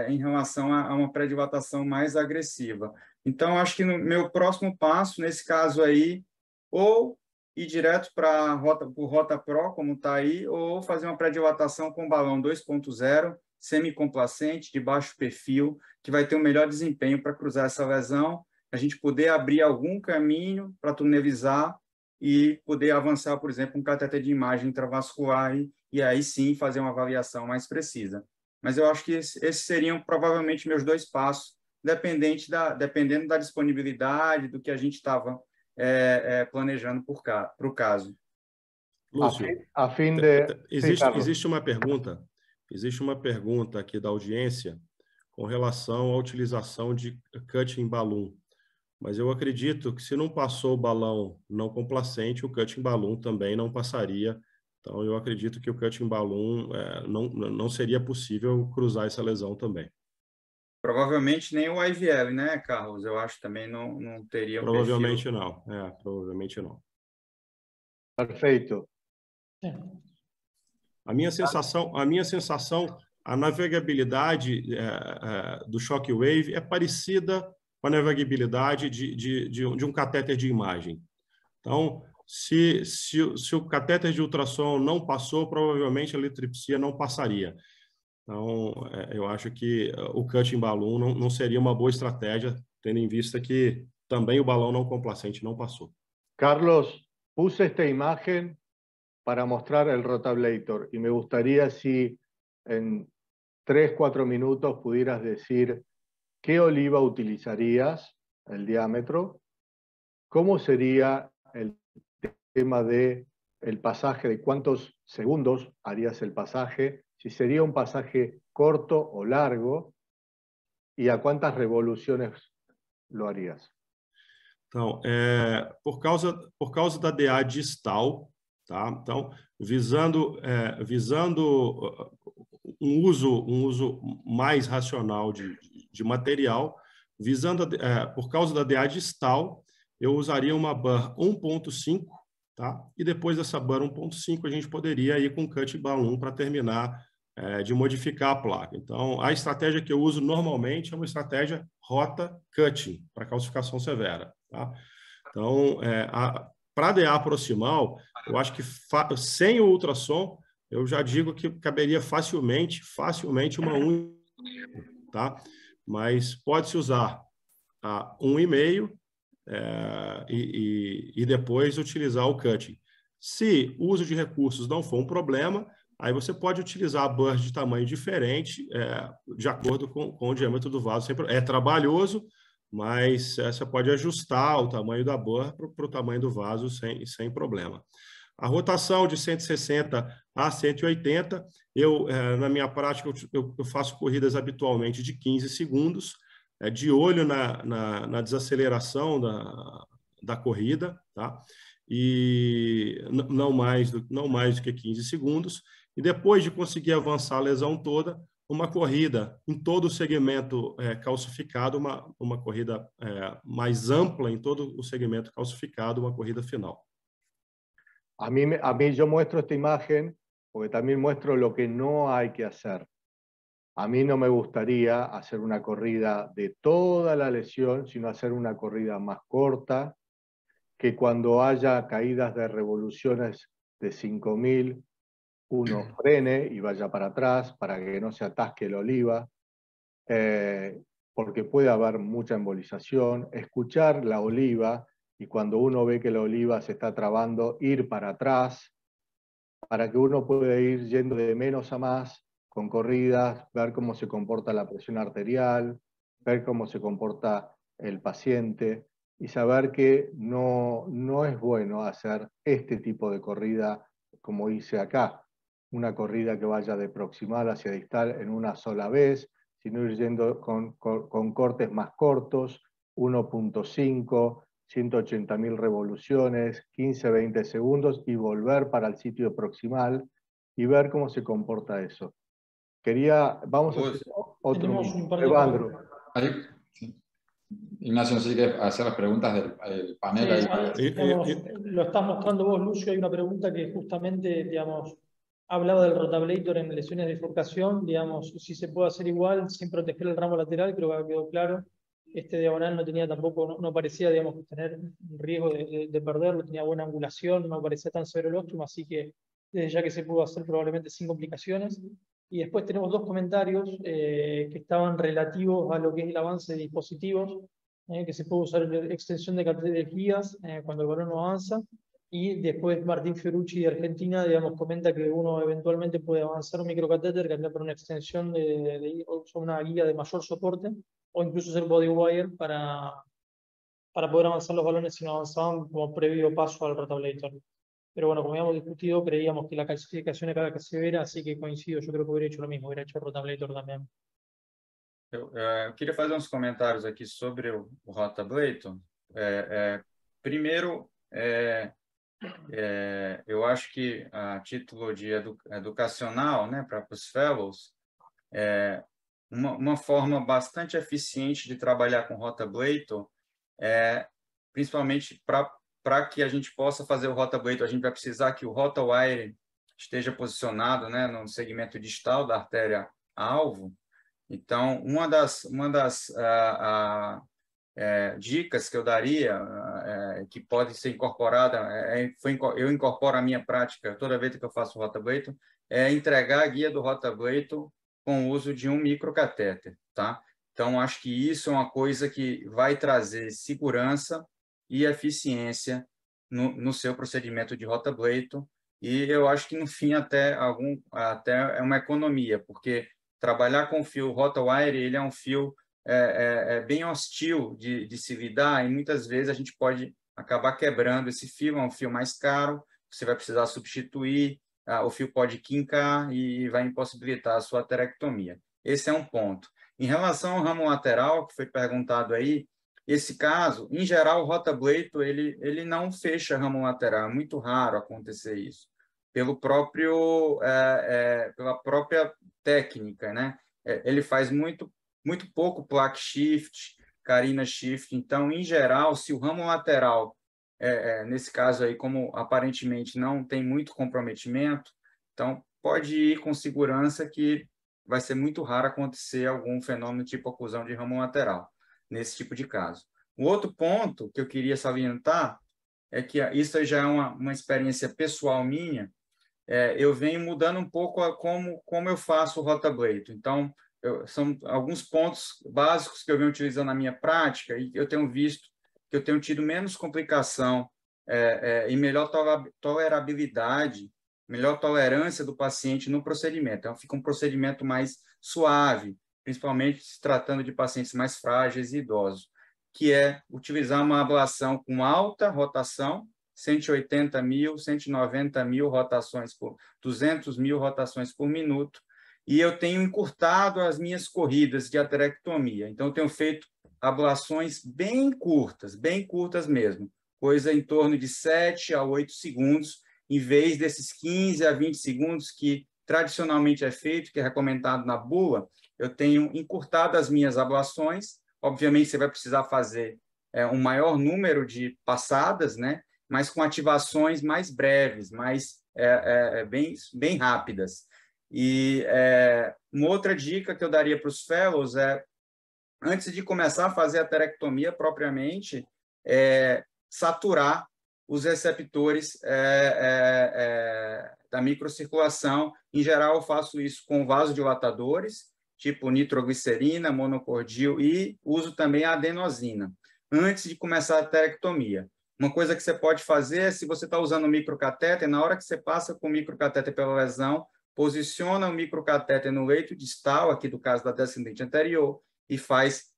em relação a uma pré-dilatação mais agressiva. Então, acho que no meu próximo passo, nesse caso aí, ou ir direto para o RotaPro, como está aí, ou fazer uma pré-dilatação com balão 2.0, semicomplacente, de baixo perfil, que vai ter um melhor desempenho para cruzar essa lesão, a gente poder abrir algum caminho para tunelizar e poder avançar, por exemplo, um catéter de imagem intravascular e aí sim fazer uma avaliação mais precisa. Mas eu acho que esses seriam provavelmente meus 2 passos, dependendo da disponibilidade, do que a gente estava planejando para o caso. Lúcio, existe uma pergunta aqui da audiência com relação à utilização de cutting balloon. Mas eu acredito que, se não passou o balão não complacente, o cutting balloon também não passaria. Então, eu acredito que o cutting balloon não seria possível cruzar essa lesão também. Provavelmente nem o IVL, né, Carlos? Eu acho que também não teria provavelmente perfil. Não. Provavelmente não. Perfeito. A minha sensação, a navegabilidade do Shockwave é parecida com a navegabilidade de um catéter de imagem. Então, se o catéter de ultrassom não passou, provavelmente a litripsia não passaria. Então, eu acho que o cutting balloon não seria uma boa estratégia, tendo em vista que também o balão não complacente não passou. Carlos, puse esta imagen para mostrar el rotablator y me gustaría si en 3-4 minutos pudieras decir qué oliva utilizarías, el diámetro, cómo sería el tema de el pasaje, de cuántos segundos harías el pasaje, si sería un pasaje corto o largo, y a cuántas revoluciones lo harías. Então, por causa da DA distal, tá? Então, visando um uso mais racional de material, por causa da DA distal, eu usaria uma burr 1.5, tá? E depois dessa burr 1.5, a gente poderia ir com cut balloon para terminar de modificar a placa. Então, a estratégia que eu uso normalmente é uma estratégia rota cutting, para calcificação severa. Tá? Então, para DA proximal, eu acho que sem o ultrassom, eu já digo que caberia facilmente uma 1, tá? Mas pode-se usar a 1,5 e depois utilizar o cutting. Se o uso de recursos não for um problema, aí você pode utilizar a burr de tamanho diferente, de acordo com o diâmetro do vaso. É trabalhoso, mas você pode ajustar o tamanho da burr para o tamanho do vaso sem problema. A rotação de 160 a 180, na minha prática, eu faço corridas habitualmente de 15 segundos, de olho na desaceleração da corrida, tá? E não mais do que 15 segundos. E depois de conseguir avançar a lesão toda, uma corrida em todo o segmento calcificado, uma corrida mais ampla em todo o segmento calcificado, uma corrida final. A mí yo muestro esta imagen porque también muestro lo que no hay que hacer. A mí no me gustaría hacer una corrida de toda la lesión, sino hacer una corrida más corta, que cuando haya caídas de revoluciones de 5.000, uno frene y vaya para atrás para que no se atasque la oliva, porque puede haber mucha embolización. Escuchar la oliva y cuando uno ve que la oliva se está trabando, ir para atrás para que uno pueda ir yendo de menos a más con corridas, ver cómo se comporta la presión arterial, ver cómo se comporta el paciente y saber que no es bueno hacer este tipo de corrida como hice acá, una corrida que vaya de proximal hacia distal en una sola vez, sino ir yendo con cortes más cortos, 1.5, 180.000 revoluciones, 15-20 segundos y volver para el sitio proximal y ver cómo se comporta eso. Vamos a hacer otro. Evandro. Ignacio, no sé si quieres hacer las preguntas del panel. Sí, lo estás mostrando vos, Lucio. Hay una pregunta que justamente, digamos, hablaba del rotablator en lesiones de bifurcación, digamos, si se puede hacer igual sin proteger el ramo lateral, creo que quedó claro. Este diagonal no tenía tampoco, no parecía, digamos, tener un riesgo de perderlo, tenía buena angulación, no parecía tan severo el óptimo, así que desde ya que se pudo hacer probablemente sin complicaciones. Y después tenemos dos comentarios que estaban relativos a lo que es el avance de dispositivos, que se puede usar extensión de cardiologías cuando el balón no avanza. Y después Martín Fiorucci de Argentina, digamos, comenta que uno eventualmente puede avanzar un microcatéter, cambiar por una extensión o una guía de mayor soporte, o incluso hacer body wire para poder avanzar los balones si no avanzaban como previo paso al rotablator. Pero bueno, como habíamos discutido, creíamos que la calcificación era severa, así que coincido, yo creo que hubiera hecho lo mismo, hubiera hecho el rotablator también. Eu queria fazer uns comentários aqui sobre o rotablator. Primeiro, eu acho que a título de educacional, né, para os fellows, uma forma bastante eficiente de trabalhar com rotablator, principalmente para que a gente possa fazer o rotablator, a gente vai precisar que o rotawire esteja posicionado, né, no segmento distal da artéria-alvo. Então, uma das dicas que eu daria, que pode ser incorporada, eu incorporo a minha prática toda vez que eu faço o rotablator, é entregar a guia do rotablator com o uso de um microcatéter, tá? Então, acho que isso é uma coisa que vai trazer segurança e eficiência no seu procedimento de rotablator. E eu acho que, no fim, até é uma economia, porque trabalhar com fio RotaWire, ele é um fio bem hostil de se lidar, e muitas vezes a gente pode acabar quebrando esse fio, é um fio mais caro, você vai precisar substituir, o fio pode quincar e vai impossibilitar a sua aterectomia. Esse é um ponto. Em relação ao ramo lateral, que foi perguntado aí, esse caso, em geral, o rotablator, ele não fecha ramo lateral, é muito raro acontecer isso, pela própria técnica, né? Ele faz muito pouco plaque shift, carina shift, então, em geral, se o ramo lateral, nesse caso aí, como aparentemente não tem muito comprometimento, então pode ir com segurança que vai ser muito raro acontecer algum fenômeno tipo oclusão de ramo lateral, nesse tipo de caso. O outro ponto que eu queria salientar é que isso já é uma experiência pessoal minha. Eu venho mudando um pouco como eu faço o rotablator. Então, são alguns pontos básicos que eu venho utilizando na minha prática e eu tenho visto que eu tenho tido menos complicação e melhor tolerabilidade, melhor tolerância do paciente no procedimento. Então, fica um procedimento mais suave, principalmente se tratando de pacientes mais frágeis e idosos, que é utilizar uma ablação com alta rotação, 180 mil, 190 mil rotações 200 mil rotações por minuto, e eu tenho encurtado as minhas corridas de aterectomia. Então, eu tenho feito ablações bem curtas mesmo, coisa em torno de 7 a 8 segundos, em vez desses 15 a 20 segundos que tradicionalmente é feito, que é recomendado na bula. Eu tenho encurtado as minhas ablações. Obviamente, você vai precisar fazer um maior número de passadas, né? Mas com ativações mais breves, bem rápidas. E uma outra dica que eu daria para os fellows é, antes de começar a fazer a aterectomia propriamente, saturar os receptores da microcirculação. Em geral, eu faço isso com vasodilatadores, tipo nitroglicerina, monocordil, e uso também a adenosina, antes de começar a aterectomia. Uma coisa que você pode fazer é, se você está usando o microcatéter, na hora que você passa com o microcatéter pela lesão, posiciona o microcatéter no leito distal, aqui do caso da descendente anterior, e faz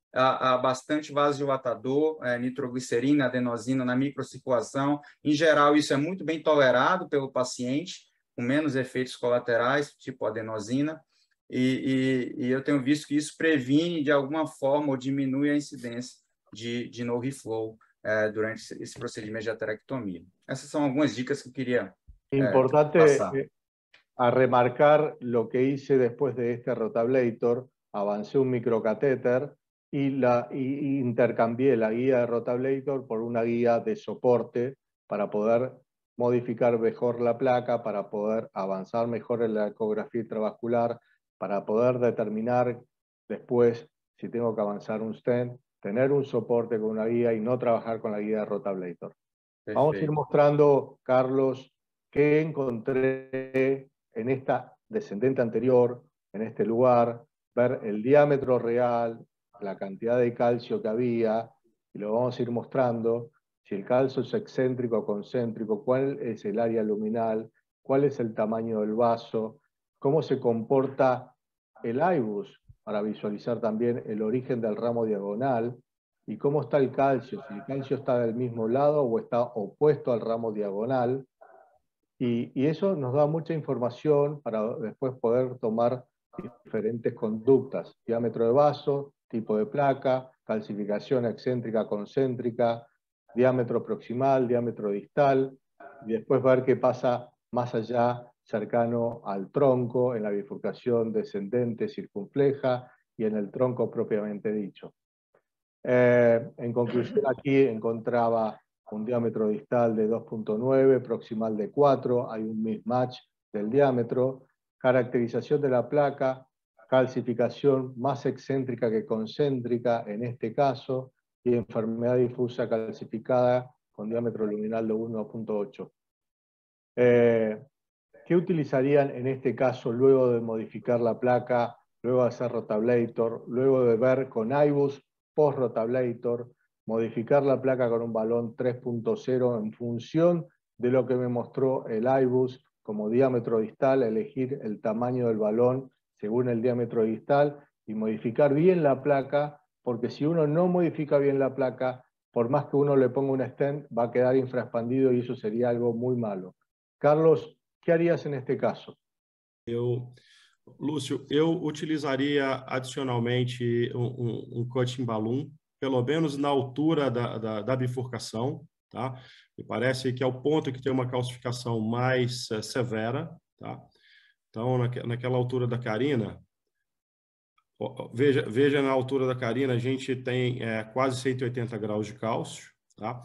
bastante vasodilatador, nitroglicerina, adenosina na microcirculação. Em geral, isso é muito bem tolerado pelo paciente, com menos efeitos colaterais, tipo adenosina, e eu tenho visto que isso previne, de alguma forma, ou diminui a incidência de no reflow durante esse procedimento de aterectomia. Essas são algumas dicas que eu quería Importante a remarcar lo que hice después de este rotablator. Avancé un microcatéter y intercambié la guía de rotablator por una guía de soporte para poder modificar mejor la placa, para poder avanzar mejor en la ecografía intravascular, para poder determinar después si tengo que avanzar un stent, tener un soporte con una guía y no trabajar con la guía de rotablator. Perfecto. Vamos a ir mostrando, Carlos, qué encontré en esta descendente anterior, en este lugar, ver el diámetro real, la cantidad de calcio que había, y lo vamos a ir mostrando, si el calcio es excéntrico o concéntrico, cuál es el área luminal, cuál es el tamaño del vaso, cómo se comporta el IBUS, para visualizar también el origen del ramo diagonal, y cómo está el calcio, si el calcio está del mismo lado o está opuesto al ramo diagonal, y eso nos da mucha información para después poder tomar diferentes conductas, diámetro de vaso, tipo de placa, calcificación excéntrica, concéntrica, diámetro proximal, diámetro distal, y después ver qué pasa más allá, cercano al tronco, en la bifurcación descendente circunfleja y en el tronco propiamente dicho. En conclusión, aquí encontraba un diámetro distal de 2.9, proximal de 4, hay un mismatch del diámetro, caracterización de la placa, calcificación más excéntrica que concéntrica en este caso, y enfermedad difusa calcificada con diámetro luminal de 1.8. ¿Qué utilizarían en este caso luego de modificar la placa, luego de hacer rotablator, luego de ver con IBUS post-rotablator, modificar la placa con un balón 3.0 en función de lo que me mostró el iBus como diámetro distal, elegir el tamaño del balón según el diámetro distal y modificar bien la placa, porque si uno no modifica bien la placa, por más que uno le ponga un stent, va a quedar infraexpandido y eso sería algo muy malo. Carlos, ¿qué harías en este caso? Lúcio, eu utilizaria adicionalmente cutting balloon, pelo menos na altura da bifurcação, tá? Me parece que é o ponto que tem uma calcificação mais severa, tá? Então, naquela altura da carina, veja na altura da carina, a gente tem quase 180 graus de cálcio, tá?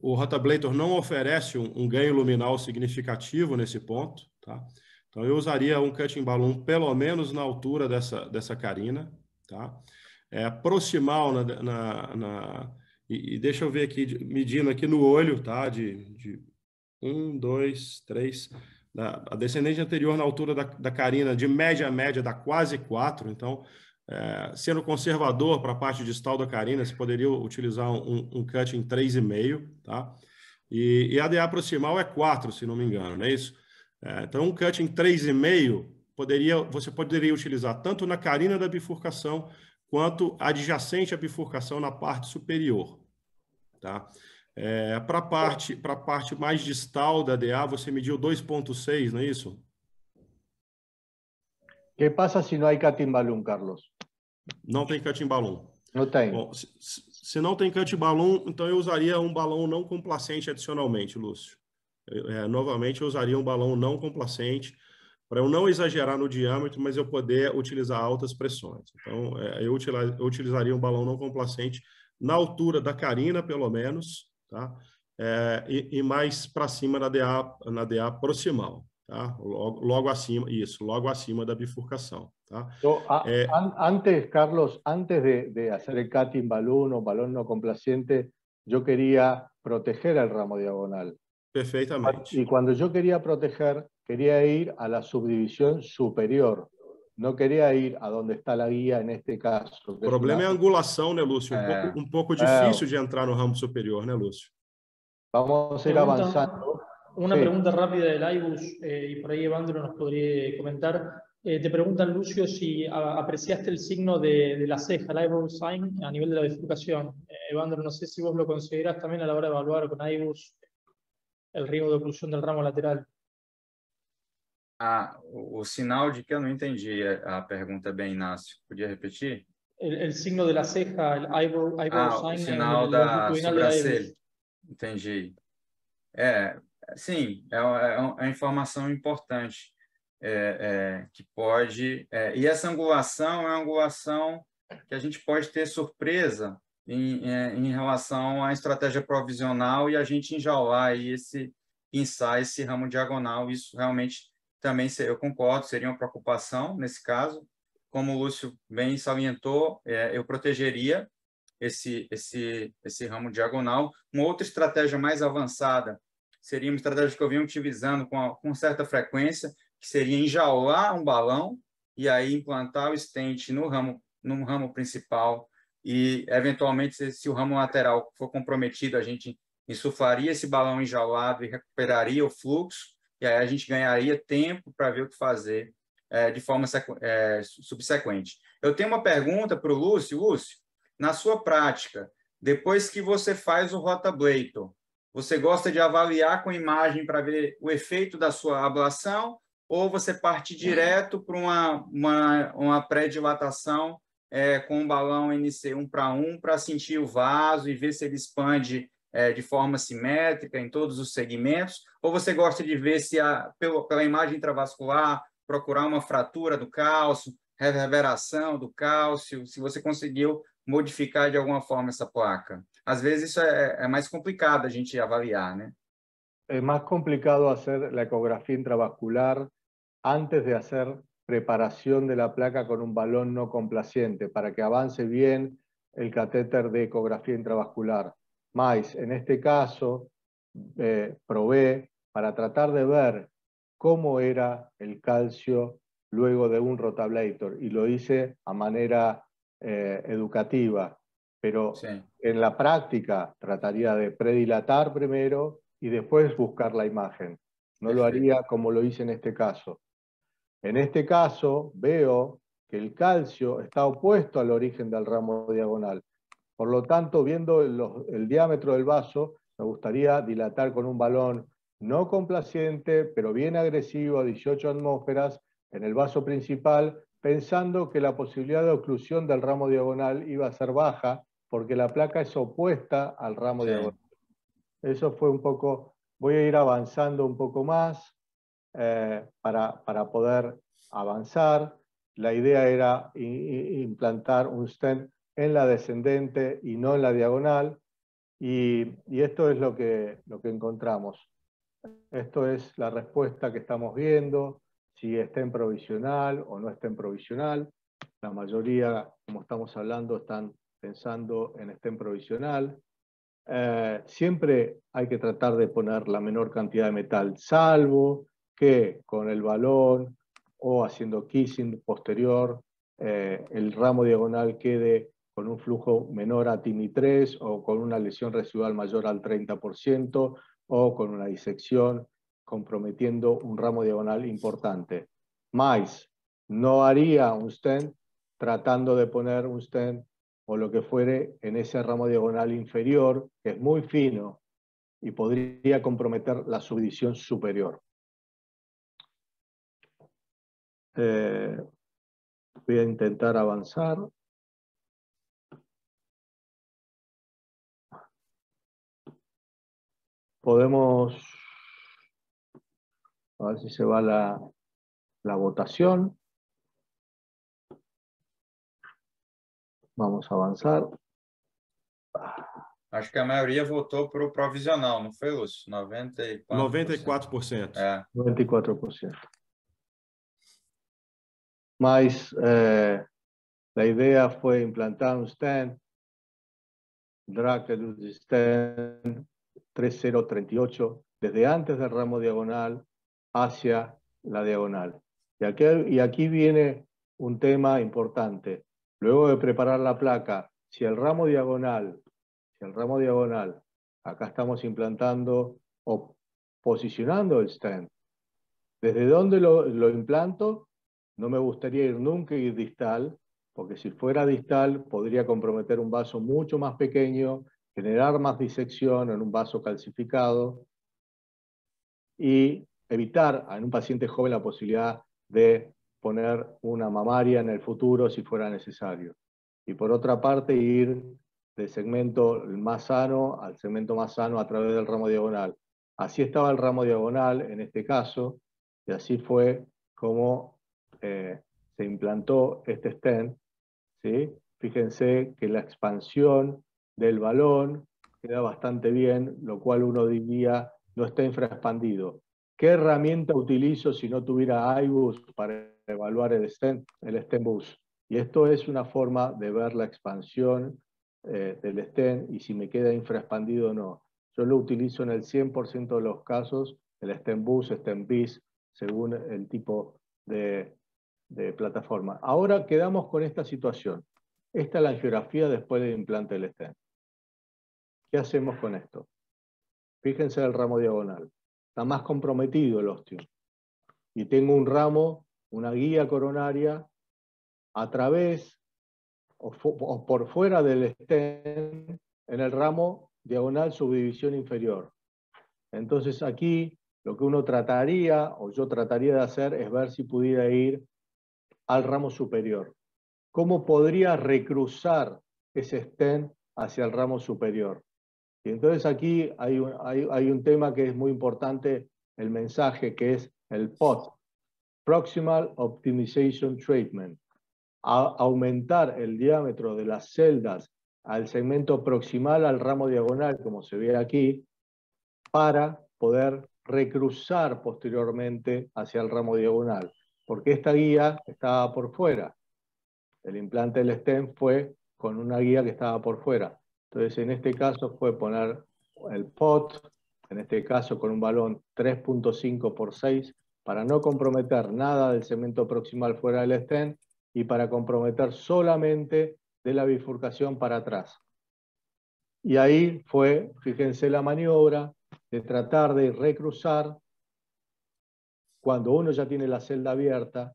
O rotablator não oferece um ganho luminal significativo nesse ponto, tá? Então, eu usaria um cutting balloon pelo menos na altura dessa carina, tá? Proximal e deixa eu ver aqui, medindo aqui no olho, tá? De 1, 2, 3. A descendente anterior na altura da carina, de média a média, dá quase 4. Então, sendo conservador para a parte distal da carina, você poderia utilizar um cut em 3,5, tá? E a DA proximal é 4, se não me engano, não é isso? Então, um cut em 3,5, você poderia utilizar tanto na carina da bifurcação, quanto adjacente à bifurcação na parte superior, tá? Para a parte mais distal da DA, você mediu 2,6, não é isso? O que passa se não há cutting balloon, Carlos? Não tem cutting balloon. Não tem. Bom, se não tem cutting balloon, então eu usaria um balão não complacente adicionalmente, Lúcio. Novamente, eu usaria um balão não complacente para eu não exagerar no diâmetro, mas eu poder utilizar altas pressões. Então, eu utilizaria um balão não complacente na altura da carina, pelo menos, tá? E mais para cima na DA proximal, tá? Logo acima, isso, logo acima da bifurcação, tá? Antes, Carlos, antes de hacer el cutting balloon o balón no complaciente, yo quería proteger el ramo diagonal. Perfeitamente. Y cuando yo quería proteger, quería ir a la subdivisión superior. No quería ir a donde está la guía en este caso. O problema é a angulação, né, Lúcio? Um pouco difícil de entrar no ramo superior, né, Lúcio? Vamos a ir avanzando. Una pregunta rápida del iBus, y por ahí Evandro nos podría comentar. Te preguntan, Lucio, si apreciaste el signo de la ceja, el eyebrow sign, a nivel de la bifurcación. Evandro, no sé si vos lo considerás también a la hora de evaluar con iBus el riesgo de oclusión del ramo lateral. O sinal de que eu não entendi a pergunta bem, Inácio. Podia repetir? El signo de la ceja, el eyebrow sign. O sinal da sobrancelha. Entendi. Sim, é uma informação importante que pode... e essa angulação é uma angulação que a gente pode ter surpresa em relação à estratégia provisional e a gente enjaular aí pinçar esse ramo diagonal. Isso realmente também, eu concordo, seria uma preocupação nesse caso. Como o Lúcio bem salientou, eu protegeria esse ramo diagonal. Uma outra estratégia mais avançada seria uma estratégia que eu venho utilizando com certa frequência, que seria enjaular um balão e aí implantar o stent no ramo principal e, eventualmente, se o ramo lateral for comprometido, a gente insuflaria esse balão enjaulado e recuperaria o fluxo, e aí a gente ganharia tempo para ver o que fazer de forma subsequente. Eu tenho uma pergunta para o Lúcio. Lúcio, na sua prática, depois que você faz o rotablator, você gosta de avaliar com imagem para ver o efeito da sua ablação ou você parte direto para uma pré-dilatação com um balão NC 1:1 para sentir o vaso e ver se ele expande de forma simétrica em todos os segmentos? Ou você gosta de ver se, pela imagem intravascular, procurar uma fratura do cálcio, reverberação do cálcio, se você conseguiu modificar de alguma forma essa placa? Às vezes isso é mais complicado a gente avaliar, né? Es más complicado hacer la ecografía intravascular antes de hacer preparación de la placa con un balón no complaciente para que avance bien el catéter de ecografía intravascular. Más, en este caso, probé para tratar de ver cómo era el calcio luego de un rotablator y lo hice a manera educativa. pero Sí. en la práctica trataría de predilatar primero y después buscar la imagen. No lo haría como lo hice en este caso. En este caso veo que el calcio está opuesto al origen del ramo diagonal. Por lo tanto, viendo el diámetro del vaso, me gustaría dilatar con un balón no complaciente, pero bien agresivo, a 18 atmósferas, en el vaso principal, pensando que la posibilidad de oclusión del ramo diagonal iba a ser baja, porque la placa es opuesta al ramo diagonal. Eso fue un poco, voy a ir avanzando un poco más para poder avanzar. La idea era implantar un stent en la descendente y no en la diagonal, y esto es lo que encontramos. Esto es la respuesta que estamos viendo, si está en provisional o no está en provisional. La mayoría, como estamos hablando, están pensando en stent provisional. Siempre hay que tratar de poner la menor cantidad de metal, salvo que con el balón o haciendo kissing posterior, el ramo diagonal quede con un flujo menor a TIMI3 o con una lesión residual mayor al 30% o con una disección comprometiendo un ramo diagonal importante. Más, no haría un stent tratando de poner un stent o lo que fuere en ese ramo diagonal inferior, que es muy fino y podría comprometer la subdivisión superior. Voy a intentar avanzar. Podemos, a ver si se va la votación. Vamos a avanzar. Acho que a maioria votou para o provisional, não foi, Lúcio? 94%. 94%. É. 94%. Mas la idea fue implantar un stent, drag reduce stent 3038, desde antes del ramo diagonal hacia la diagonal. Y aquí viene un tema importante. Luego de preparar la placa, si el ramo diagonal, acá estamos implantando o posicionando el stent. ¿Desde dónde lo implanto? No me gustaría ir nunca distal, porque si fuera distal podría comprometer un vaso mucho más pequeño, generar más disección en un vaso calcificado y evitar en un paciente joven la posibilidad de poner una mamaria en el futuro si fuera necesario. Y por otra parte, ir del segmento más sano al segmento más sano a través del ramo diagonal. Así estaba el ramo diagonal en este caso, y así fue como se implantó este stent, ¿sí? Fíjense que la expansión del balón queda bastante bien, lo cual uno diría no está infraexpandido. ¿Qué herramienta utilizo si no tuviera iBus para evaluar el stent bus? Y esto es una forma de ver la expansión del stent y si me queda infraexpandido o no. Yo lo utilizo en el 100% de los casos, el stent bus, stent bis, según el tipo de plataforma. Ahora quedamos con esta situación. Esta es la angiografía después del implante del stent. ¿Qué hacemos con esto? Fíjense el ramo diagonal. Está más comprometido el osteo. Y tengo un ramo, una guía coronaria, a través o por fuera del stent en el ramo diagonal subdivisión inferior. Entonces aquí lo que uno trataría, o yo trataría de hacer, es ver si pudiera ir al ramo superior. ¿Cómo podría recruzar ese stent hacia el ramo superior? Y entonces aquí hay un tema que es muy importante, el mensaje, que es el POT, Proximal Optimization Treatment. Aumentar el diámetro de las celdas al segmento proximal al ramo diagonal, como se ve aquí, para poder recruzar posteriormente hacia el ramo diagonal. Porque esta guía estaba por fuera. El implante del stent fue con una guía que estaba por fuera. Entonces, en este caso fue poner el POT, en este caso con un balón 3.5 por 6, para no comprometer nada del segmento proximal fuera del stent y para comprometer solamente de la bifurcación para atrás. Y ahí fue, fíjense la maniobra, de tratar de recruzar cuando uno ya tiene la celda abierta,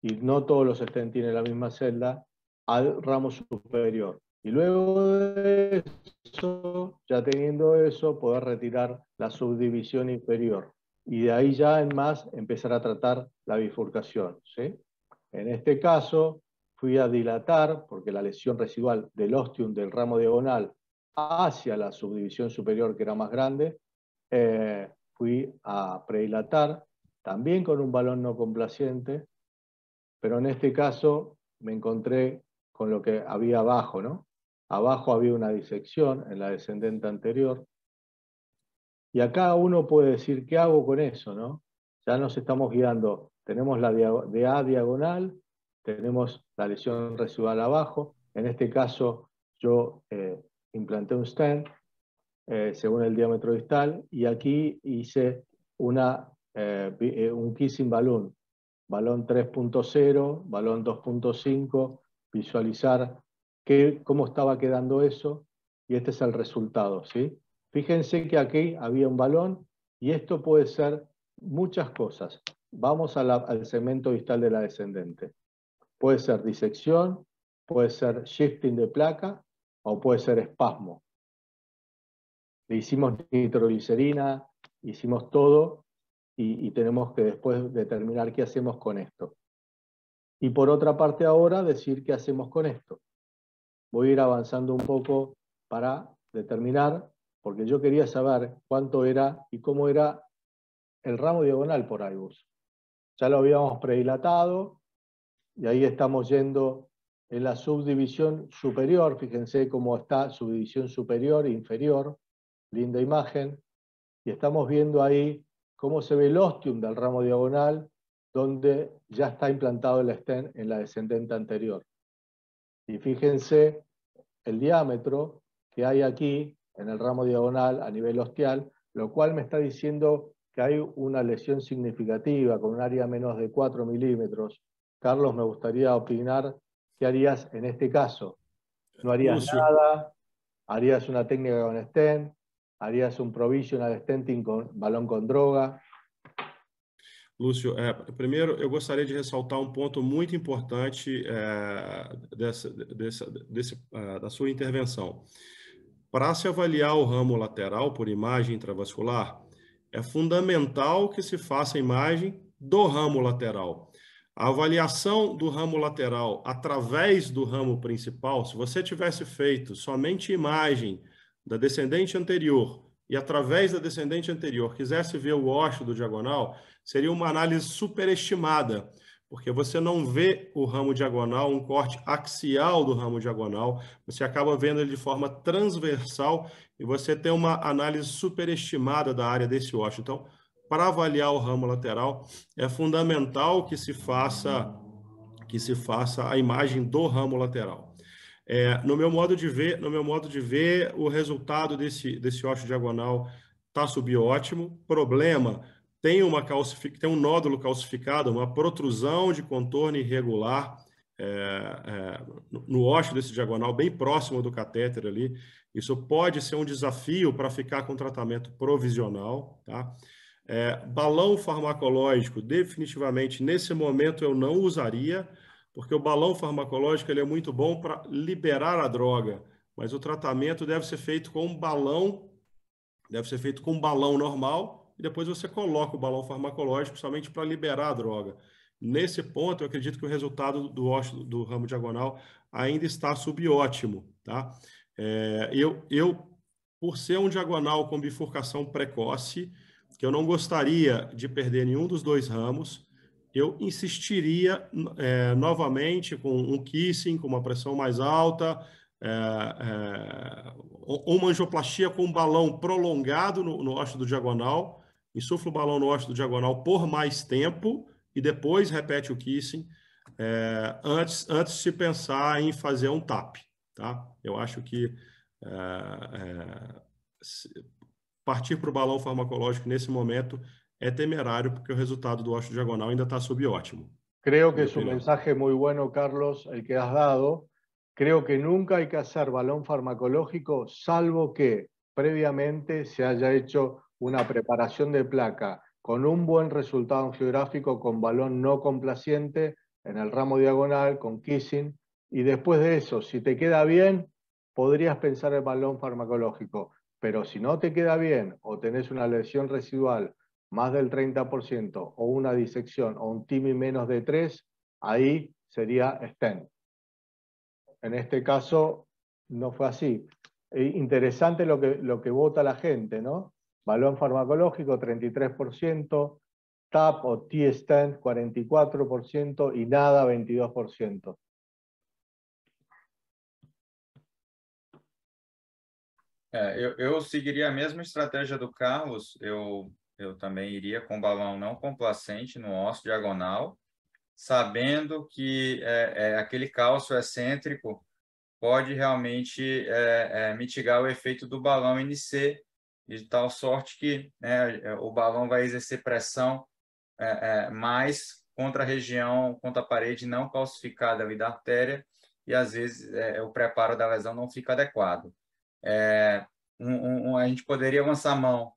y no todos los stents tienen la misma celda, al ramo superior. Y luego de eso, ya teniendo eso, poder retirar la subdivisión inferior. Y de ahí ya en más empezar a tratar la bifurcación, ¿sí? En este caso, fui a dilatar, porque la lesión residual del ostium del ramo diagonal hacia la subdivisión superior, que era más grande, fui a predilatar, también con un balón no complaciente, pero en este caso me encontré con lo que había abajo, ¿no? Abajo había una disección en la descendente anterior. Y acá uno puede decir, ¿qué hago con eso, no? Ya nos estamos guiando. Tenemos la DA diagonal, tenemos la lesión residual abajo. En este caso, yo implanté un stent según el diámetro distal, y aquí hice un kissing balloon. Balón 3.0, balón 2.5, visualizar cómo estaba quedando eso, y este es el resultado, ¿sí? Fíjense que aquí había un balón, y esto puede ser muchas cosas. Vamos al segmento distal de la descendente. Puede ser disección, puede ser shifting de placa, o puede ser espasmo. Le hicimos nitroglicerina, hicimos todo, y tenemos que después determinar qué hacemos con esto. Y por otra parte ahora decir qué hacemos con esto. Voy a ir avanzando un poco para determinar, porque yo quería saber cuánto era y cómo era el ramo diagonal por IBUS. Ya lo habíamos predilatado, y ahí estamos yendo en la subdivisión superior. Fíjense cómo está subdivisión superior e inferior, linda imagen, y estamos viendo ahí cómo se ve el ostium del ramo diagonal, donde ya está implantado el stent en la descendente anterior. Y fíjense el diámetro que hay aquí en el ramo diagonal a nivel ostial, lo cual me está diciendo que hay una lesión significativa con un área menos de 4 milímetros. Carlos, me gustaría opinar, ¿qué harías en este caso? ¿No harías Lúcio, nada? ¿Harías una técnica con stent? ¿Harías un provisional stenting com balão com droga? Lúcio, primeiro eu gostaria de ressaltar um ponto muito importante da sua intervenção. Para se avaliar o ramo lateral por imagem intravascular, é fundamental que se faça a imagem do ramo lateral. A avaliação do ramo lateral através do ramo principal, se você tivesse feito somente imagem da descendente anterior e através da descendente anterior quisesse ver o ósseo do diagonal, seria uma análise superestimada, porque você não vê o ramo diagonal, um corte axial do ramo diagonal, você acaba vendo ele de forma transversal e você tem uma análise superestimada da área desse ósseo. Então, para avaliar o ramo lateral, é fundamental que se faça a imagem do ramo lateral. No meu modo de ver, o resultado desse ósseo diagonal está subótimo. Problema, tem um nódulo calcificado, uma protrusão de contorno irregular no ósseo desse diagonal, bem próximo do catéter ali. Isso pode ser um desafio para ficar com tratamento provisional, tá? Balão farmacológico, definitivamente, nesse momento eu não usaria, porque o balão farmacológico ele é muito bom para liberar a droga, mas o tratamento deve ser feito com um balão normal, e depois você coloca o balão farmacológico somente para liberar a droga. Nesse ponto, eu acredito que o resultado do ósseo do ramo diagonal ainda está subótimo, tá? Por ser um diagonal com bifurcação precoce, que eu não gostaria de perder nenhum dos dois ramos, eu insistiria novamente com um kissing, com uma pressão mais alta, uma angioplastia com um balão prolongado no ósseo do diagonal, insufla o balão no ósseo do diagonal por mais tempo e depois repete o kissing, antes de se pensar em fazer um TAP, tá? Eu acho que partir para o balão farmacológico nesse momento é temerário, porque o resultado do ósseo diagonal ainda está subótimo. Creo que es un mensaje muy bueno, Carlos, el que has dado. Creo que nunca hay que hacer balón farmacológico salvo que previamente se haya hecho una preparación de placa con un buen resultado angiográfico con balón no complaciente en el ramo diagonal, con kissing, y después de eso, si te queda bien, podrías pensar el balón farmacológico, pero si no te queda bien o tenés una lesión residual más del 30% o una disección o un TIMI menos de 3, ahí sería stent. En este caso no fue así. Interesante lo que vota la gente, ¿no? Balón farmacológico 33%, TAP o T-stent 44% y nada 22%. Eu seguiria a mesma estratégia do Carlos. Eu também iria com balão não complacente no osso diagonal, sabendo que aquele cálcio excêntrico pode realmente mitigar o efeito do balão NC, de tal sorte que o balão vai exercer pressão mais contra a região, contra a parede não calcificada ali da artéria, e às vezes o preparo da lesão não fica adequado. A gente poderia lançar mão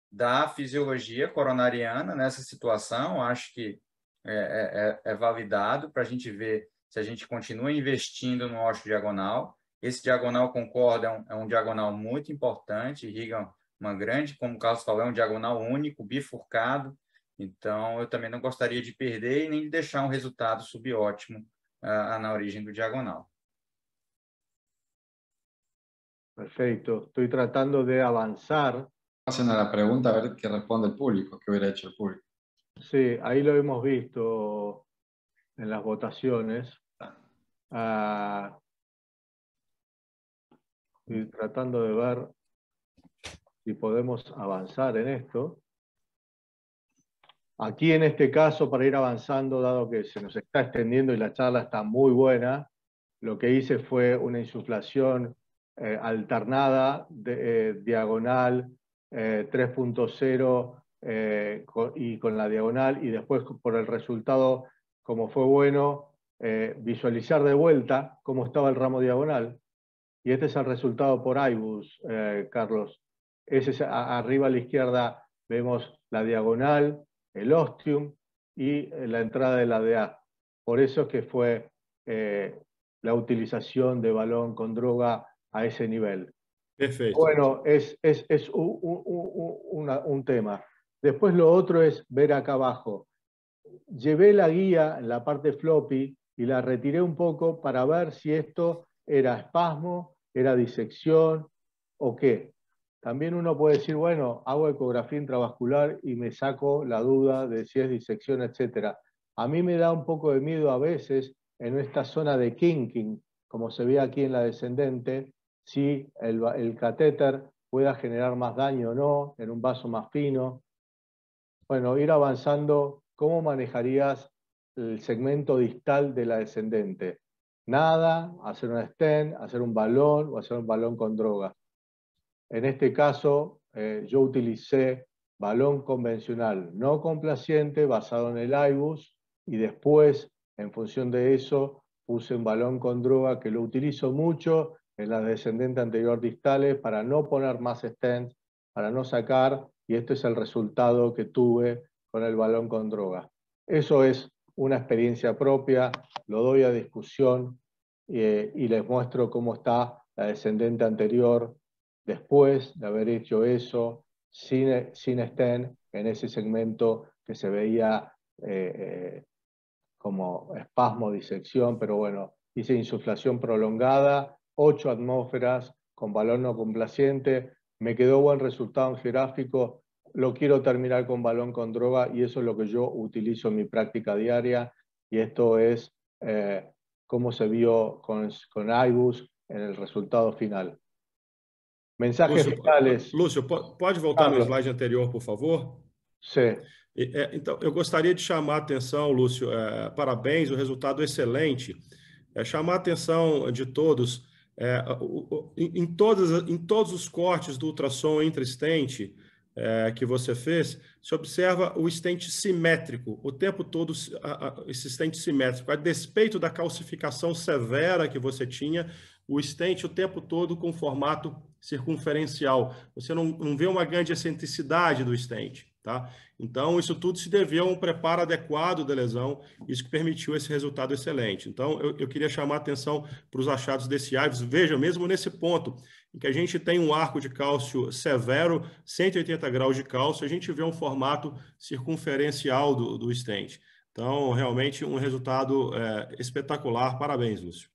da fisiologia coronariana nessa situação. Acho que é validado para a gente ver se a gente continua investindo no osso diagonal. Esse diagonal, concordo, é um diagonal muito importante, irriga uma grande, como o Carlos falou, é um diagonal único, bifurcado. Então, eu também não gostaria de perder e nem de deixar um resultado subótimo na origem do diagonal. Perfecto. Estoy tratando de avanzar. Hacen a la pregunta a ver qué responde el público, qué hubiera hecho el público. Sí, ahí lo hemos visto en las votaciones. Estoy tratando de ver si podemos avanzar en esto. Aquí en este caso, para ir avanzando, dado que se nos está extendiendo y la charla está muy buena, lo que hice fue una insuflación alternada, diagonal 3.0 y con la diagonal, y después por el resultado, como fue bueno, visualizar de vuelta cómo estaba el ramo diagonal. Y este es el resultado por IBUS, Carlos. Ese es, arriba a la izquierda vemos la diagonal, el ostium y la entrada de la DA. Por eso es que fue la utilización de balón con droga a ese nivel. Perfecto. Bueno, es un tema. Después lo otro es ver acá abajo. Llevé la guía en la parte floppy y la retiré un poco para ver si esto era espasmo, era disección o qué. También uno puede decir, bueno, hago ecografía intravascular y me saco la duda de si es disección, etc. A mí me da un poco de miedo a veces en esta zona de kinking, como se ve aquí en la descendente, si el catéter pueda generar más daño o no, en un vaso más fino. Bueno, ir avanzando, ¿cómo manejarías el segmento distal de la descendente? Nada, hacer un stent, hacer un balón o hacer un balón con droga. En este caso, yo utilicé balón convencional no complaciente basado en el IBUS y después, en función de eso, puse un balón con droga que lo utilizo mucho en las descendentes anterior distales para no poner más stents, para no sacar, y este es el resultado que tuve con el balón con droga. Eso es una experiencia propia, lo doy a discusión y les muestro cómo está la descendente anterior después de haber hecho eso, sin stent, en ese segmento que se veía como espasmo, disección, pero bueno, hice insuflación prolongada, 8 atmósferas con balón no complaciente, me quedó buen resultado angiográfico, lo quiero terminar con balón con droga y eso es lo que yo utilizo en mi práctica diaria y esto es cómo se vio con IBUS en el resultado final. Mensajes finais. Lúcio, pode voltar no slide anterior, por favor? Sim. Então, eu gostaria de chamar a atenção, Lúcio, parabéns, o resultado excelente. Chamar a atenção de todos, em todos os cortes do ultrassom intra-stent, que você fez, você observa o stent simétrico, o tempo todo esse stent simétrico, a despeito da calcificação severa que você tinha, o stent o tempo todo com formato circunferencial. Você não vê uma grande excentricidade do stent, tá? Então, isso tudo se deveu a um preparo adequado da lesão, isso que permitiu esse resultado excelente. Então, eu queria chamar a atenção para os achados desse IVUS. Veja, mesmo nesse ponto, em que a gente tem um arco de cálcio severo, 180 graus de cálcio, a gente vê um formato circunferencial do stent. Então, realmente, um resultado espetacular. Parabéns, Lúcio.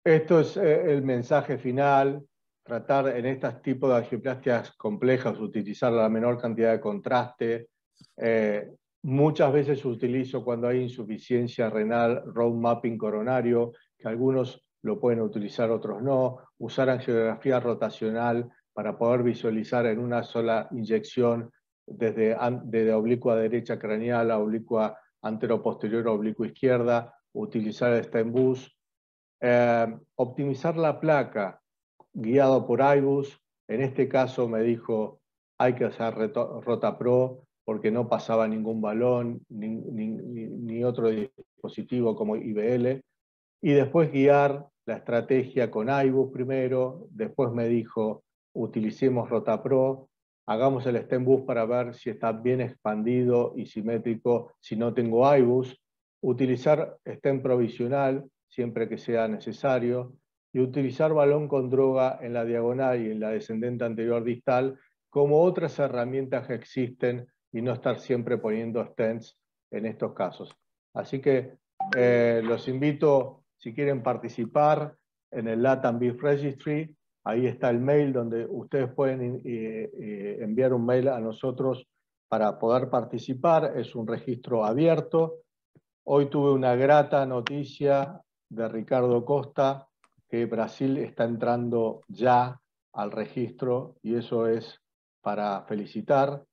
Esto es el mensaje final, tratar en estos tipos de angioplastias complejas utilizar la menor cantidad de contraste. Muchas veces utilizo cuando hay insuficiencia renal road mapping coronario, que algunos lo pueden utilizar, otros no. Usar angiografía rotacional para poder visualizar en una sola inyección desde oblicua derecha craneal a oblicua anteroposterior a oblicua izquierda. Utilizar el Stenbus. Optimizar la placa guiado por IVUS. En este caso me dijo hay que hacer RotaPro porque no pasaba ningún balón ni otro dispositivo como IBL, y después guiar la estrategia con IVUS primero. Después me dijo utilicemos RotaPro, hagamos el Stenbus para ver si está bien expandido y simétrico si no tengo IVUS, utilizar stent provisional siempre que sea necesario, y utilizar balón con droga en la diagonal y en la descendente anterior distal como otras herramientas que existen y no estar siempre poniendo stents en estos casos. Así que los invito, si quieren participar en el LATAM BIF Registry, ahí está el mail donde ustedes pueden enviar un mail a nosotros para poder participar. Es un registro abierto. Hoy tuve una grata noticia de Ricardo Costa, que Brasil está entrando ya al registro, y eso es para felicitar.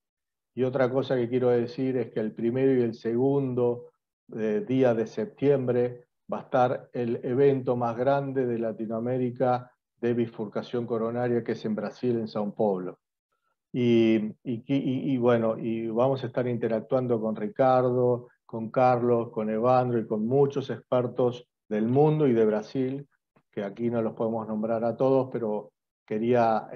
Y otra cosa que quiero decir es que el 1 y el 2 día de septiembre va a estar el evento más grande de Latinoamérica de bifurcación coronaria, que es en Brasil, en São Paulo. Y bueno, y vamos a estar interactuando con Ricardo, con Carlos, con Evandro y con muchos expertos del mundo y de Brasil, que aquí no los podemos nombrar a todos, pero quería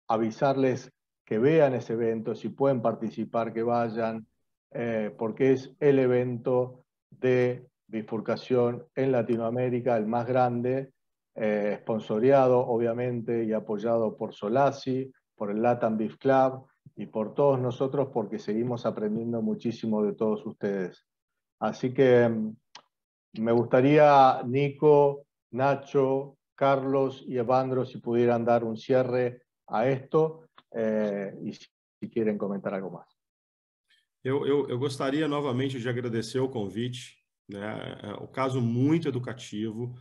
avisarles que vean ese evento, si pueden participar, que vayan, porque es el evento de bifurcación en Latinoamérica, el más grande, sponsoreado obviamente y apoyado por Solasi, por el LATAM BIF Club y por todos nosotros, porque seguimos aprendiendo muchísimo de todos ustedes. Así que me gustaría, Nico, Nacho, Carlos y Evandro, si pudieran dar un cierre a esto e se querem comentar algo mais. Eu gostaria novamente de agradecer o convite, né? O caso muito educativo,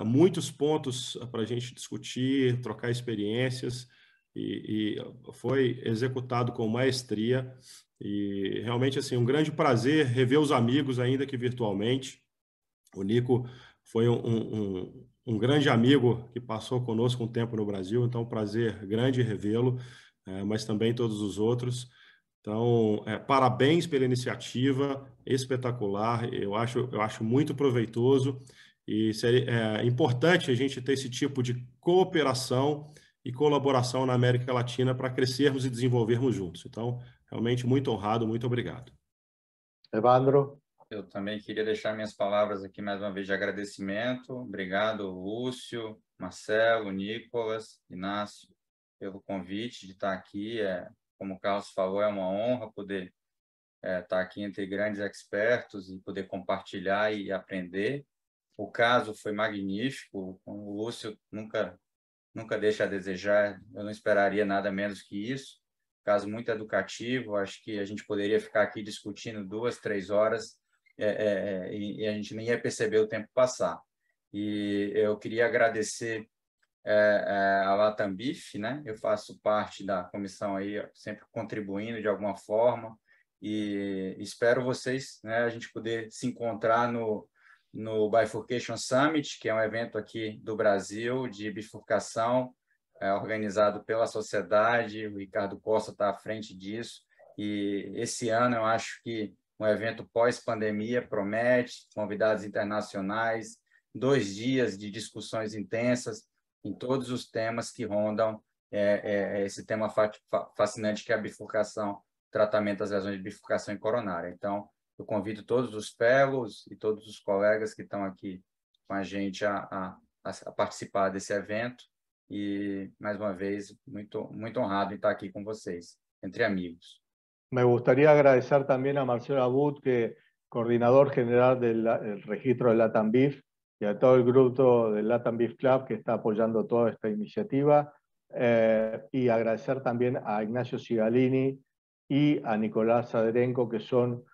muitos pontos para a gente discutir, trocar experiências, e foi executado com maestria, e realmente assim, um grande prazer rever os amigos, ainda que virtualmente. O Nico foi um grande amigo que passou conosco um tempo no Brasil, então um prazer grande revê-lo, mas também todos os outros. Então, parabéns pela iniciativa, espetacular, eu acho muito proveitoso, e é importante a gente ter esse tipo de cooperação e colaboração na América Latina para crescermos e desenvolvermos juntos. Então, realmente muito honrado, muito obrigado. Evandro? Eu também queria deixar minhas palavras aqui mais uma vez de agradecimento. Obrigado, Lúcio, Marcelo, Nicolas, Inácio, pelo convite de estar aqui. Como o Carlos falou, é uma honra poder estar aqui entre grandes expertos e poder compartilhar e aprender. O caso foi magnífico. O Lúcio nunca deixa a desejar. Eu não esperaria nada menos que isso. Caso muito educativo. Acho que a gente poderia ficar aqui discutindo 2, 3 horas e a gente nem ia perceber o tempo passar. E eu queria agradecer a LATAM BIF, né? Eu faço parte da comissão aí, sempre contribuindo de alguma forma, e espero vocês, né, a gente poder se encontrar no Bifurcation Summit, que é um evento aqui do Brasil de bifurcação, organizado pela sociedade, o Ricardo Costa está à frente disso, e esse ano eu acho que um evento pós-pandemia promete, convidados internacionais, 2 dias de discussões intensas em todos os temas que rondam esse tema fascinante que é a bifurcação, tratamento das lesões de bifurcação coronária. Então, eu convido todos os fellows e todos os colegas que estão aqui com a gente a participar desse evento e, mais uma vez, muito honrado em estar aqui com vocês, entre amigos. Me gustaría agradecer también a Marcelo Abud, que es coordinador general del registro de Latam BIF, y a todo el grupo del Latam BIF Club que está apoyando toda esta iniciativa, y agradecer también a Ignacio Cigalini y a Nicolás Saderenko, que son,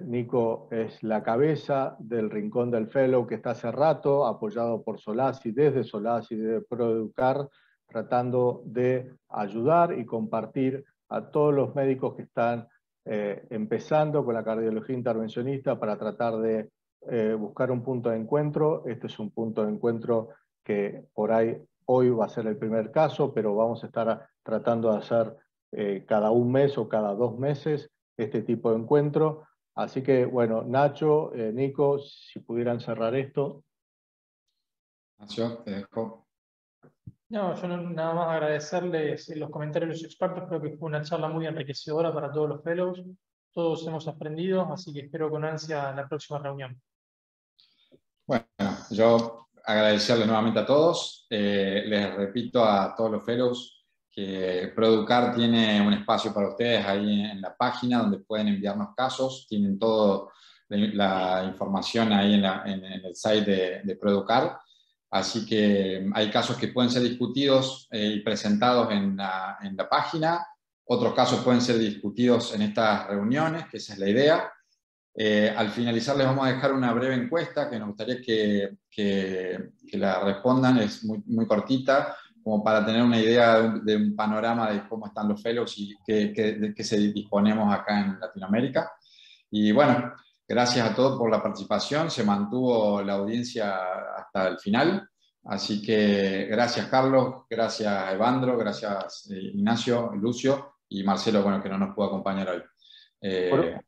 Nico es la cabeza del Rincón del Fellow, que está hace rato apoyado por Solasi, desde ProEducar, tratando de ayudar y compartir a todos los médicos que están empezando con la cardiología intervencionista para tratar de buscar un punto de encuentro. Este es un punto de encuentro que por ahí hoy va a ser el primer caso, pero vamos a estar tratando de hacer cada 1 mes o cada 2 meses este tipo de encuentro. Así que, bueno, Nacho, Nico, si pudieran cerrar esto. Nacho, te dejo. No, yo nada más agradecerles los comentarios de los expertos. Creo que fue una charla muy enriquecedora para todos los fellows. Todos hemos aprendido, así que espero con ansia la próxima reunión. Bueno, yo agradecerles nuevamente a todos. Les repito a todos los fellows que ProEducar tiene un espacio para ustedes ahí en la página donde pueden enviarnos casos. Tienen toda la información ahí en el site de ProEducar. Así que hay casos que pueden ser discutidos y presentados en la página. Otros casos pueden ser discutidos en estas reuniones, que esa es la idea. Al finalizar les vamos a dejar una breve encuesta que nos gustaría que la respondan. Es muy cortita, como para tener una idea de un panorama de cómo están los fellows y de qué se disponemos acá en Latinoamérica. Y bueno, gracias a todos por la participación. Se mantuvo la audiencia hasta el final. Así que gracias, Carlos, gracias, Evandro, gracias, Ignacio, Lucio y Marcelo, bueno, que no nos pudo acompañar hoy.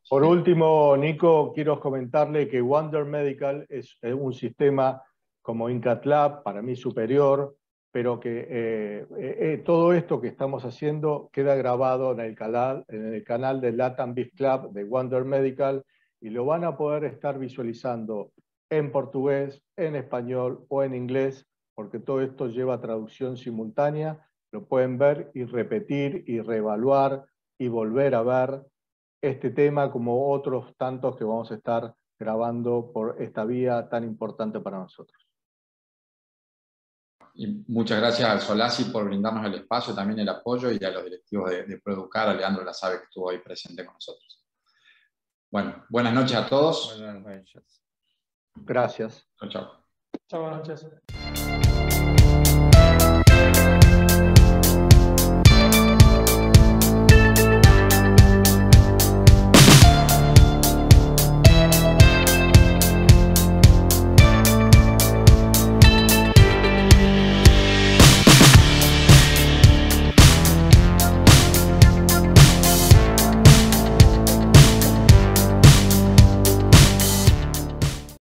Por último, Nico, quiero comentarle que Wonder Medical es un sistema como INCAT-Lab, para mí superior, pero que todo esto que estamos haciendo queda grabado en el canal de Latam BIF Club de Wonder Medical, y lo van a poder estar visualizando en portugués, en español o en inglés, porque todo esto lleva traducción simultánea. Lo pueden ver y repetir y reevaluar y volver a ver este tema como otros tantos que vamos a estar grabando por esta vía tan importante para nosotros. Y muchas gracias al Solasi por brindarnos el espacio, también el apoyo, y a los directivos de ProEducar, a Leandro Lasabe, que estuvo hoy presente con nosotros. Bueno, buenas noches a todos. Buenas noches. Gracias. Chao, chao. Chao, buenas noches.